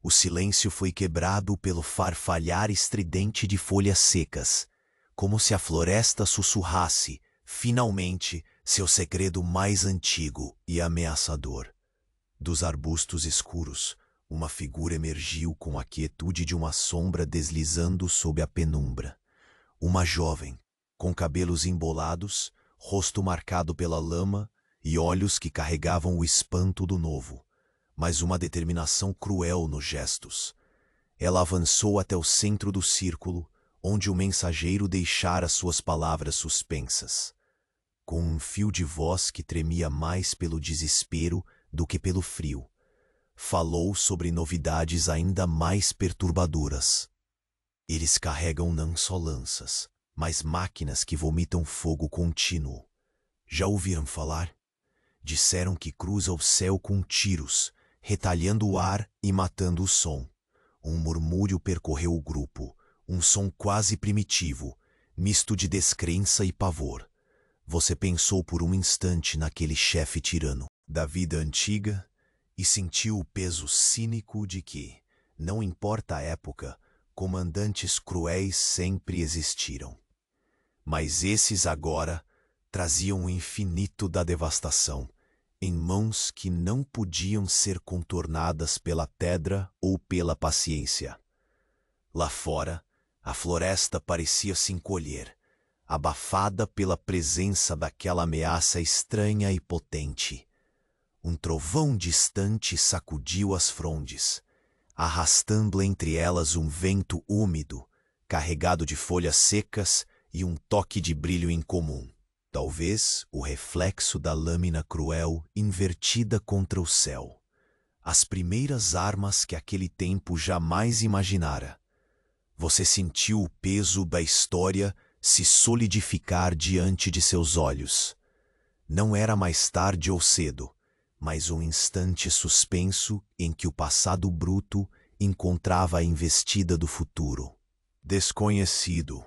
O silêncio foi quebrado pelo farfalhar estridente de folhas secas, como se a floresta sussurrasse, finalmente, seu segredo mais antigo e ameaçador. Dos arbustos escuros, uma figura emergiu com a quietude de uma sombra deslizando sob a penumbra. Uma jovem, com cabelos embolados, rosto marcado pela lama e olhos que carregavam o espanto do novo, mas uma determinação cruel nos gestos. Ela avançou até o centro do círculo, onde o mensageiro deixara suas palavras suspensas. Com um fio de voz que tremia mais pelo desespero do que pelo frio, falou sobre novidades ainda mais perturbadoras. Eles carregam não só lanças, mas máquinas que vomitam fogo contínuo. Já ouviram falar? Disseram que cruza o céu com tiros, retalhando o ar e matando o som. Um murmúrio percorreu o grupo, um som quase primitivo, misto de descrença e pavor. Você pensou por um instante naquele chefe tirano da vida antiga e sentiu o peso cínico de que, não importa a época, comandantes cruéis sempre existiram. Mas esses agora traziam o infinito da devastação, em mãos que não podiam ser contornadas pela pedra ou pela paciência. Lá fora, a floresta parecia se encolher, abafada pela presença daquela ameaça estranha e potente. Um trovão distante sacudiu as frondes, arrastando entre elas um vento úmido, carregado de folhas secas e um toque de brilho incomum. Talvez o reflexo da lâmina cruel invertida contra o céu. As primeiras armas que aquele tempo jamais imaginara. Você sentiu o peso da história se solidificar diante de seus olhos. Não era mais tarde ou cedo, mas um instante suspenso em que o passado bruto encontrava a investida do futuro. Desconhecido.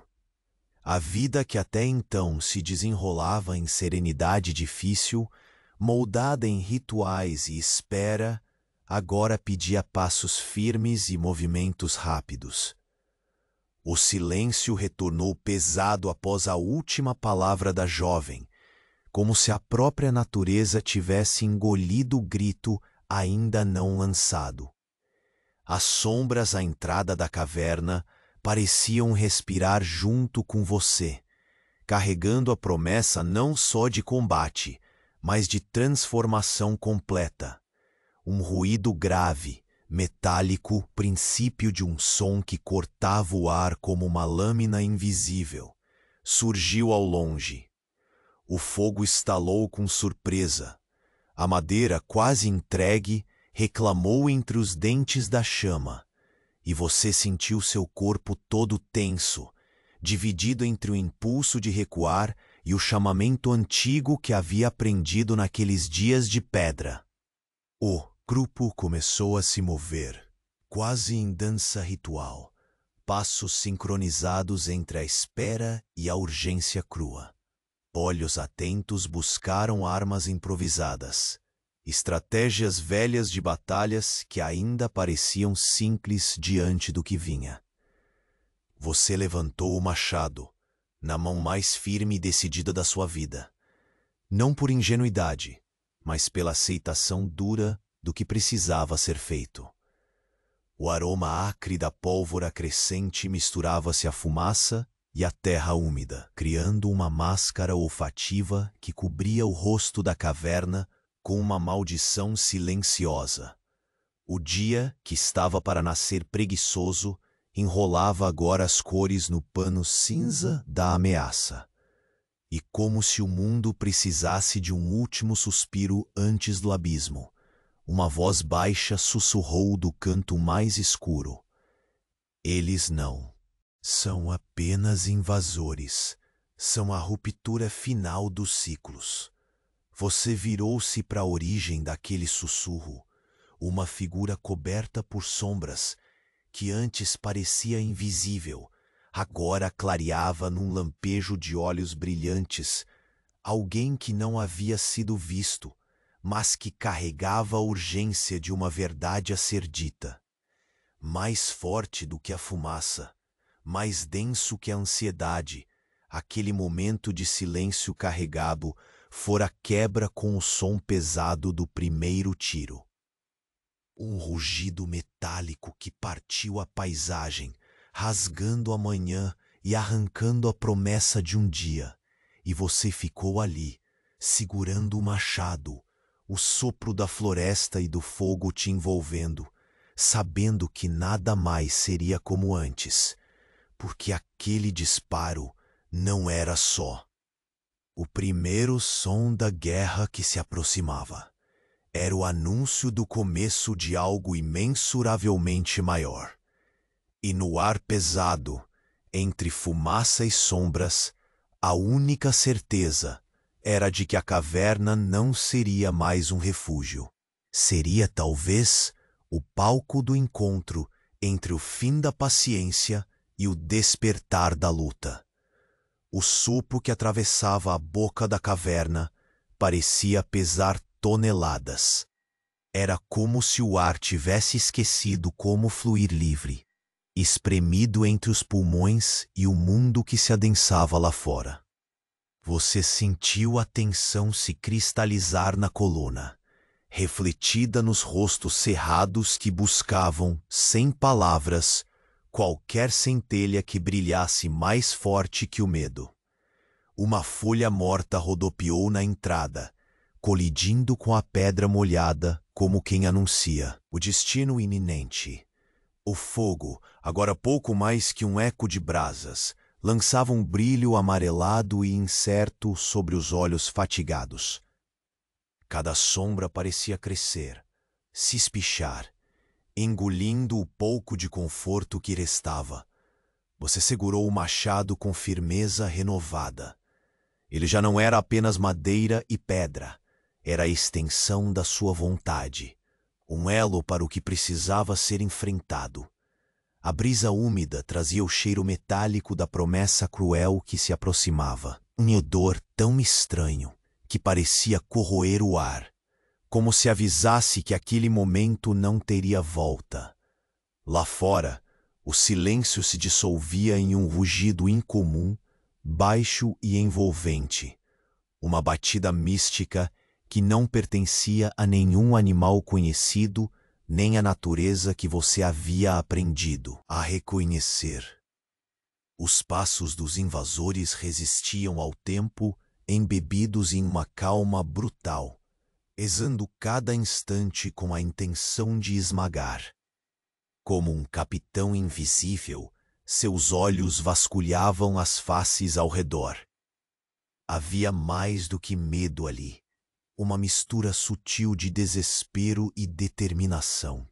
A vida que até então se desenrolava em serenidade difícil, moldada em rituais e espera, agora pedia passos firmes e movimentos rápidos. O silêncio retornou pesado após a última palavra da jovem, como se a própria natureza tivesse engolido o grito ainda não lançado. As sombras à entrada da caverna pareciam respirar junto com você, carregando a promessa não só de combate, mas de transformação completa. Um ruído grave, metálico, princípio de um som que cortava o ar como uma lâmina invisível, surgiu ao longe. O fogo estalou com surpresa. A madeira, quase entregue, reclamou entre os dentes da chama, e você sentiu seu corpo todo tenso, dividido entre o impulso de recuar e o chamamento antigo que havia aprendido naqueles dias de pedra. O grupo começou a se mover, quase em dança ritual, passos sincronizados entre a espera e a urgência crua. Olhos atentos buscaram armas improvisadas, estratégias velhas de batalhas que ainda pareciam simples diante do que vinha. Você levantou o machado, na mão mais firme e decidida da sua vida. Não por ingenuidade, mas pela aceitação dura do que precisava ser feito. O aroma acre da pólvora crescente misturava-se à fumaça e à terra úmida, criando uma máscara olfativa que cobria o rosto da caverna com uma maldição silenciosa. O dia, que estava para nascer preguiçoso, enrolava agora as cores no pano cinza da ameaça. E como se o mundo precisasse de um último suspiro antes do abismo, uma voz baixa sussurrou do canto mais escuro: eles não. São apenas invasores. São a ruptura final dos ciclos. Você virou-se para a origem daquele sussurro, uma figura coberta por sombras, que antes parecia invisível, agora clareava num lampejo de olhos brilhantes, alguém que não havia sido visto, mas que carregava a urgência de uma verdade a ser dita. Mais forte do que a fumaça, mais denso que a ansiedade, aquele momento de silêncio carregado fora quebra com o som pesado do primeiro tiro. Um rugido metálico que partiu a paisagem, rasgando a manhã e arrancando a promessa de um dia, e você ficou ali, segurando o machado, o sopro da floresta e do fogo te envolvendo, sabendo que nada mais seria como antes, porque aquele disparo não era só o primeiro som da guerra que se aproximava. Era o anúncio do começo de algo imensuravelmente maior. E no ar pesado, entre fumaça e sombras, a única certeza era de que a caverna não seria mais um refúgio. Seria talvez o palco do encontro entre o fim da paciência e o despertar da luta. O sopro que atravessava a boca da caverna parecia pesar toneladas. Era como se o ar tivesse esquecido como fluir livre, espremido entre os pulmões e o mundo que se adensava lá fora. Você sentiu a tensão se cristalizar na coluna, refletida nos rostos cerrados que buscavam, sem palavras, qualquer centelha que brilhasse mais forte que o medo. Uma folha morta rodopiou na entrada, colidindo com a pedra molhada como quem anuncia o destino iminente. O fogo, agora pouco mais que um eco de brasas, lançava um brilho amarelado e incerto sobre os olhos fatigados. Cada sombra parecia crescer, se espichar, engolindo o pouco de conforto que restava. Você segurou o machado com firmeza renovada. Ele já não era apenas madeira e pedra, era a extensão da sua vontade, um elo para o que precisava ser enfrentado. A brisa úmida trazia o cheiro metálico da promessa cruel que se aproximava, um odor tão estranho que parecia corroer o ar, como se avisasse que aquele momento não teria volta. Lá fora, o silêncio se dissolvia em um rugido incomum, baixo e envolvente, uma batida mística que não pertencia a nenhum animal conhecido, nem à natureza que você havia aprendido a reconhecer. Os passos dos invasores resistiam ao tempo, embebidos em uma calma brutal, exando cada instante com a intenção de esmagar. Como um capitão invisível, seus olhos vasculhavam as faces ao redor. Havia mais do que medo ali, uma mistura sutil de desespero e determinação.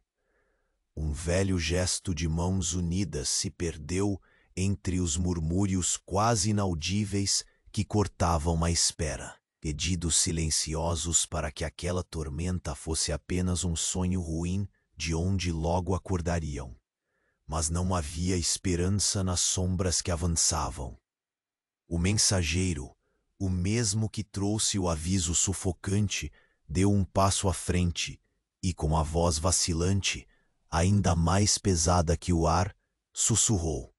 Um velho gesto de mãos unidas se perdeu entre os murmúrios quase inaudíveis que cortavam a espera, pedidos silenciosos para que aquela tormenta fosse apenas um sonho ruim de onde logo acordariam. Mas não havia esperança nas sombras que avançavam. O mensageiro, o mesmo que trouxe o aviso sufocante, deu um passo à frente e, com a voz vacilante, ainda mais pesada que o ar, sussurrou: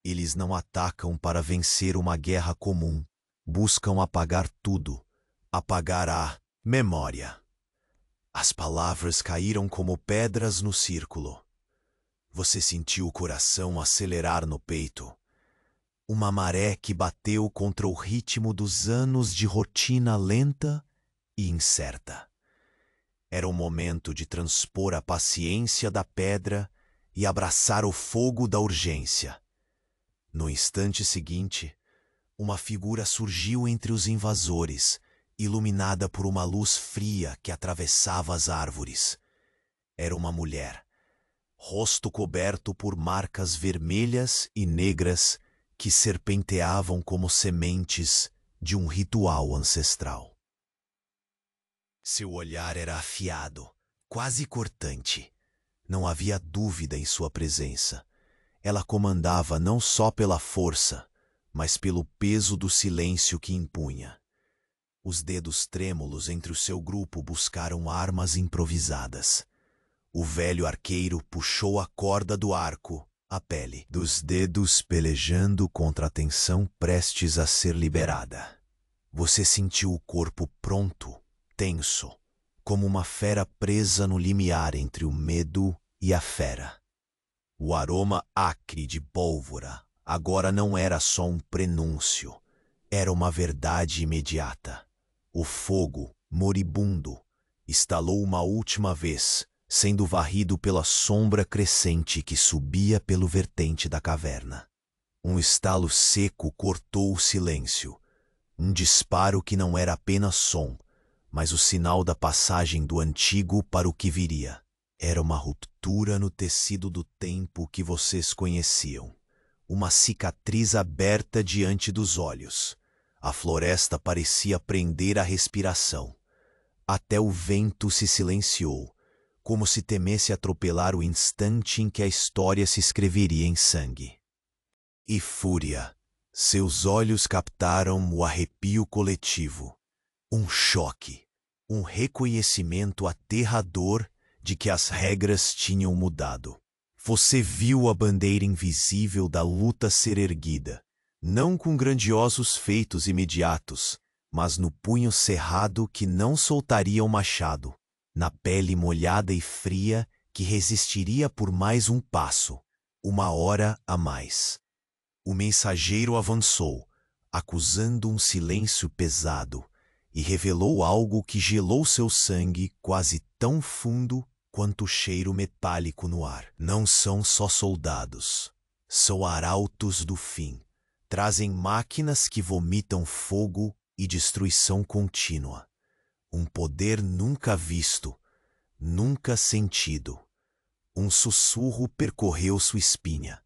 Eles não atacam para vencer uma guerra comum. Buscam apagar tudo. Apagar a memória. As palavras caíram como pedras no círculo. Você sentiu o coração acelerar no peito. Uma maré que bateu contra o ritmo dos anos de rotina lenta e incerta. Era o momento de transpor a paciência da pedra e abraçar o fogo da urgência. No instante seguinte, uma figura surgiu entre os invasores, iluminada por uma luz fria que atravessava as árvores. Era uma mulher, rosto coberto por marcas vermelhas e negras que serpenteavam como sementes de um ritual ancestral. Seu olhar era afiado, quase cortante. Não havia dúvida em sua presença. Ela comandava não só pela força, mas pelo peso do silêncio que impunha. Os dedos trêmulos entre o seu grupo buscaram armas improvisadas. O velho arqueiro puxou a corda do arco, a pele dos dedos pelejando contra a tensão prestes a ser liberada. Você sentiu o corpo pronto, tenso, como uma fera presa no limiar entre o medo e a fera. O aroma acre de pólvora agora não era só um prenúncio, era uma verdade imediata. O fogo, moribundo, estalou uma última vez, sendo varrido pela sombra crescente que subia pelo vertente da caverna. Um estalo seco cortou o silêncio, um disparo que não era apenas som, mas o sinal da passagem do antigo para o que viria. Era uma ruptura no tecido do tempo que vocês conheciam, uma cicatriz aberta diante dos olhos. A floresta parecia prender a respiração. Até o vento se silenciou, como se temesse atropelar o instante em que a história se escreveria em sangue. E fúria. Seus olhos captaram o arrepio coletivo. Um choque, um reconhecimento aterrador de que as regras tinham mudado. Você viu a bandeira invisível da luta ser erguida, não com grandiosos feitos imediatos, mas no punho cerrado que não soltaria o machado, na pele molhada e fria que resistiria por mais um passo, uma hora a mais. O mensageiro avançou, acusando um silêncio pesado, e revelou algo que gelou seu sangue quase tão fundo quanto o cheiro metálico no ar. Não são só soldados, são arautos do fim. Trazem máquinas que vomitam fogo e destruição contínua. Um poder nunca visto, nunca sentido. Um sussurro percorreu sua espinha.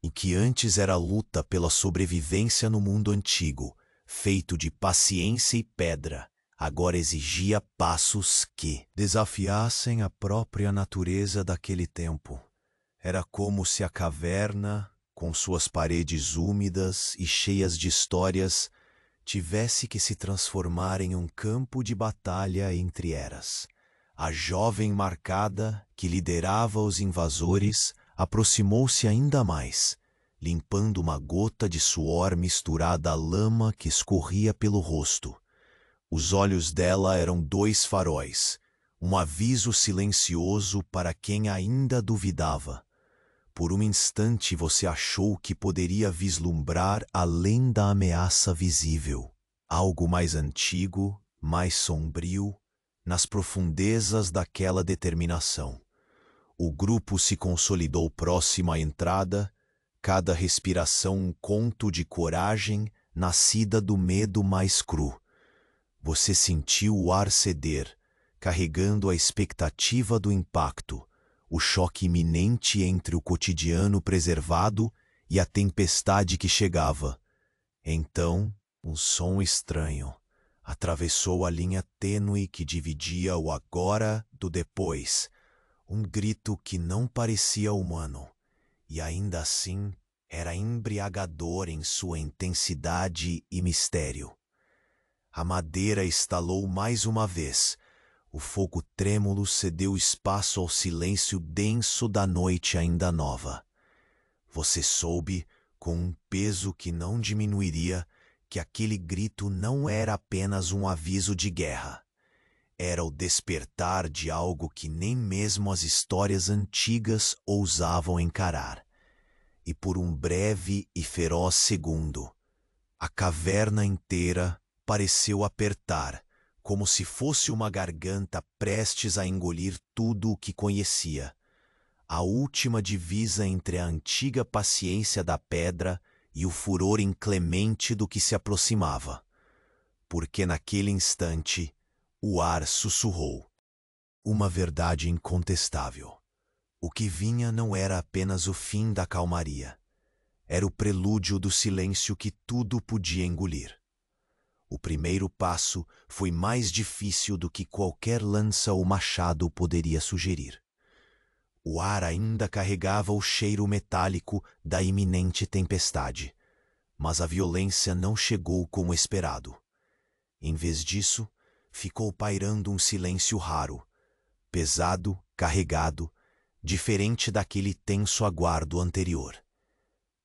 O que antes era luta pela sobrevivência no mundo antigo, feito de paciência e pedra, agora exigia passos que desafiassem a própria natureza daquele tempo. Era como se a caverna, com suas paredes úmidas e cheias de histórias, tivesse que se transformar em um campo de batalha entre eras. A jovem marcada, que liderava os invasores, aproximou-se ainda mais, limpando uma gota de suor misturada à lama que escorria pelo rosto. Os olhos dela eram dois faróis, um aviso silencioso para quem ainda duvidava. Por um instante você achou que poderia vislumbrar além da ameaça visível, algo mais antigo, mais sombrio, nas profundezas daquela determinação. O grupo se consolidou próximo à entrada, cada respiração um conto de coragem nascida do medo mais cru. Você sentiu o ar ceder, carregando a expectativa do impacto, o choque iminente entre o cotidiano preservado e a tempestade que chegava. Então, um som estranho atravessou a linha tênue que dividia o agora do depois, um grito que não parecia humano, e ainda assim era embriagador em sua intensidade e mistério. A madeira estalou mais uma vez. O fogo trêmulo cedeu espaço ao silêncio denso da noite ainda nova. Você soube, com um peso que não diminuiria, que aquele grito não era apenas um aviso de guerra. Era o despertar de algo que nem mesmo as histórias antigas ousavam encarar. E por um breve e feroz segundo, a caverna inteira pareceu apertar, como se fosse uma garganta prestes a engolir tudo o que conhecia. A última divisa entre a antiga paciência da pedra e o furor inclemente do que se aproximava. Porque naquele instante o ar sussurrou. Uma verdade incontestável. O que vinha não era apenas o fim da calmaria. Era o prelúdio do silêncio que tudo podia engolir. O primeiro passo foi mais difícil do que qualquer lança ou machado poderia sugerir. O ar ainda carregava o cheiro metálico da iminente tempestade, mas a violência não chegou como esperado. Em vez disso, ficou pairando um silêncio raro, pesado, carregado, diferente daquele tenso aguardo anterior.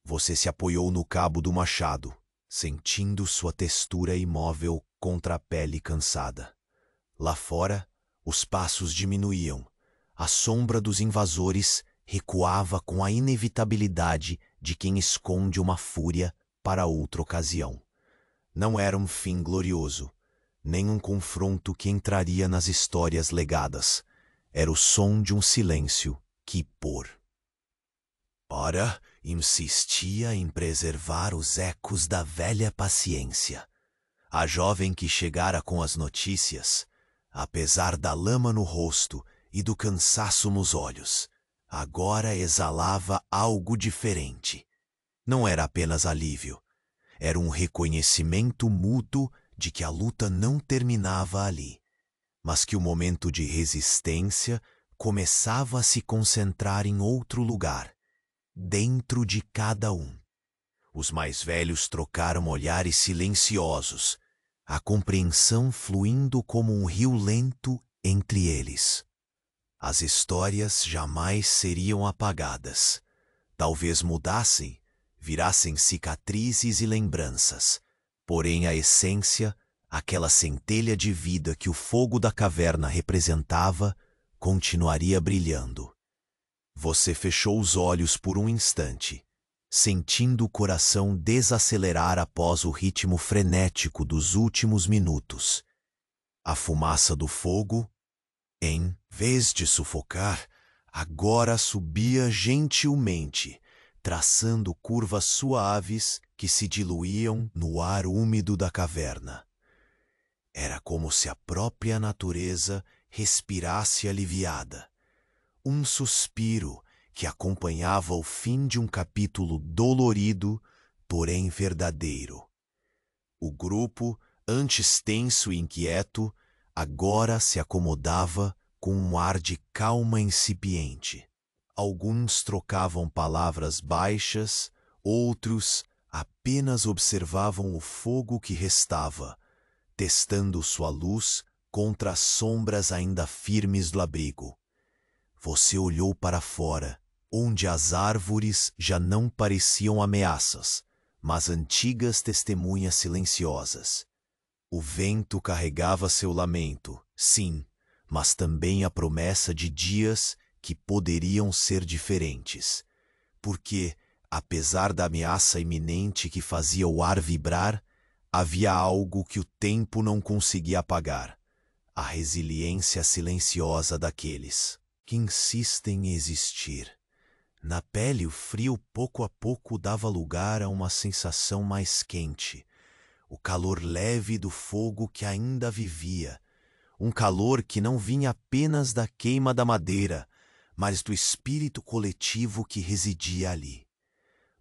Você se apoiou no cabo do machado, sentindo sua textura imóvel contra a pele cansada. Lá fora, os passos diminuíam. A sombra dos invasores recuava com a inevitabilidade de quem esconde uma fúria para outra ocasião. Não era um fim glorioso, nem um confronto que entraria nas histórias legadas. Era o som de um silêncio que, por ora, insistia em preservar os ecos da velha paciência. A jovem que chegara com as notícias, apesar da lama no rosto e do cansaço nos olhos, agora exalava algo diferente. Não era apenas alívio, era um reconhecimento mútuo de que a luta não terminava ali, mas que o momento de resistência começava a se concentrar em outro lugar, dentro de cada um. Os mais velhos trocaram olhares silenciosos, a compreensão fluindo como um rio lento entre eles. As histórias jamais seriam apagadas. Talvez mudassem, virassem cicatrizes e lembranças, porém a essência, aquela centelha de vida que o fogo da caverna representava, continuaria brilhando. Você fechou os olhos por um instante, sentindo o coração desacelerar após o ritmo frenético dos últimos minutos. A fumaça do fogo, em vez de sufocar, agora subia gentilmente, traçando curvas suaves que se diluíam no ar úmido da caverna. Era como se a própria natureza respirasse aliviada. Um suspiro que acompanhava o fim de um capítulo dolorido, porém verdadeiro. O grupo, antes tenso e inquieto, agora se acomodava com um ar de calma incipiente. Alguns trocavam palavras baixas, outros apenas observavam o fogo que restava, testando sua luz contra as sombras ainda firmes do abrigo. Você olhou para fora, onde as árvores já não pareciam ameaças, mas antigas testemunhas silenciosas. O vento carregava seu lamento, sim, mas também a promessa de dias que poderiam ser diferentes. Porque, apesar da ameaça iminente que fazia o ar vibrar, havia algo que o tempo não conseguia apagar: a resiliência silenciosa daqueles que insistem em existir. Na pele, o frio pouco a pouco dava lugar a uma sensação mais quente, o calor leve do fogo que ainda vivia, um calor que não vinha apenas da queima da madeira, mas do espírito coletivo que residia ali.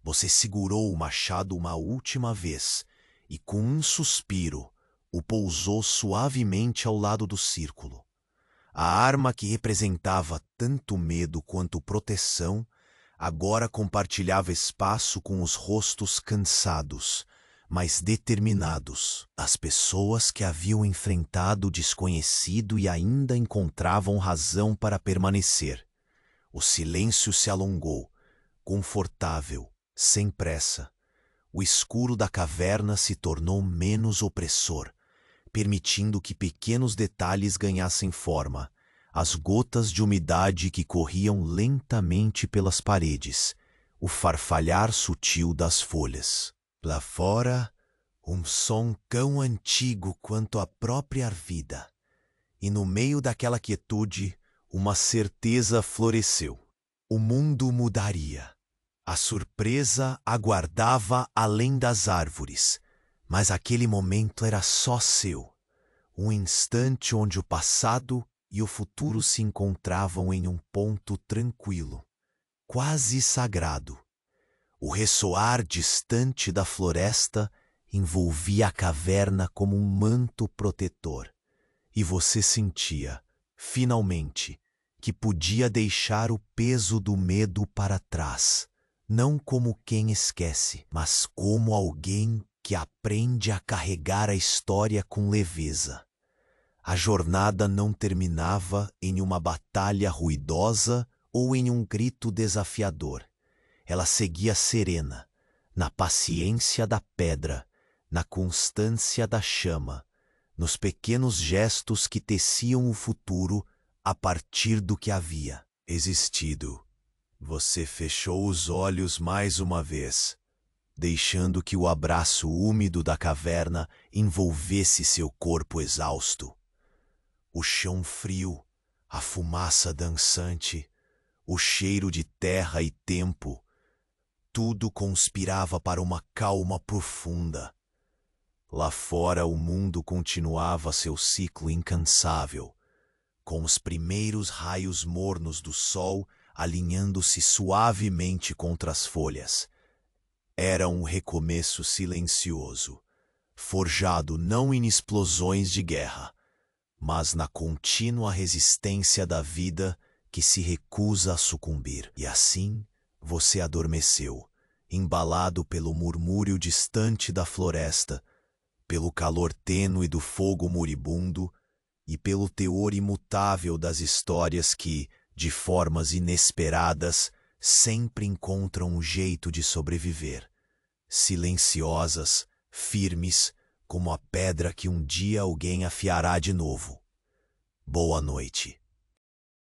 Você segurou o machado uma última vez e, com um suspiro, o pousou suavemente ao lado do círculo. A arma que representava tanto medo quanto proteção agora compartilhava espaço com os rostos cansados, mas determinados. As pessoas que haviam enfrentado o desconhecido e ainda encontravam razão para permanecer. O silêncio se alongou, confortável, Sem pressa, o escuro da caverna se tornou menos opressor, permitindo que pequenos detalhes ganhassem forma, as gotas de umidade que corriam lentamente pelas paredes, o farfalhar sutil das folhas. Lá fora, um som tão antigo quanto a própria vida. E no meio daquela quietude, uma certeza floresceu. O mundo mudaria. A surpresa aguardava além das árvores, mas aquele momento era só seu. Um instante onde o passado e o futuro se encontravam em um ponto tranquilo, quase sagrado. O ressoar distante da floresta envolvia a caverna como um manto protetor, e você sentia, finalmente, que podia deixar o peso do medo para trás, não como quem esquece, mas como alguém que aprende a carregar a história com leveza. A jornada não terminava em uma batalha ruidosa ou em um grito desafiador. Ela seguia serena, na paciência da pedra, na constância da chama, nos pequenos gestos que teciam o futuro a partir do que havia existido. Você fechou os olhos mais uma vez, deixando que o abraço úmido da caverna envolvesse seu corpo exausto. O chão frio, a fumaça dançante, o cheiro de terra e tempo, tudo conspirava para uma calma profunda. Lá fora o mundo continuava seu ciclo incansável, com os primeiros raios mornos do sol alinhando-se suavemente contra as folhas. Era um recomeço silencioso, forjado não em explosões de guerra, mas na contínua resistência da vida que se recusa a sucumbir. E assim você adormeceu, embalado pelo murmúrio distante da floresta, pelo calor tênue do fogo moribundo e pelo teor imutável das histórias que, de formas inesperadas, sempre encontram um jeito de sobreviver, silenciosas, firmes, como a pedra que um dia alguém afiará de novo. Boa noite.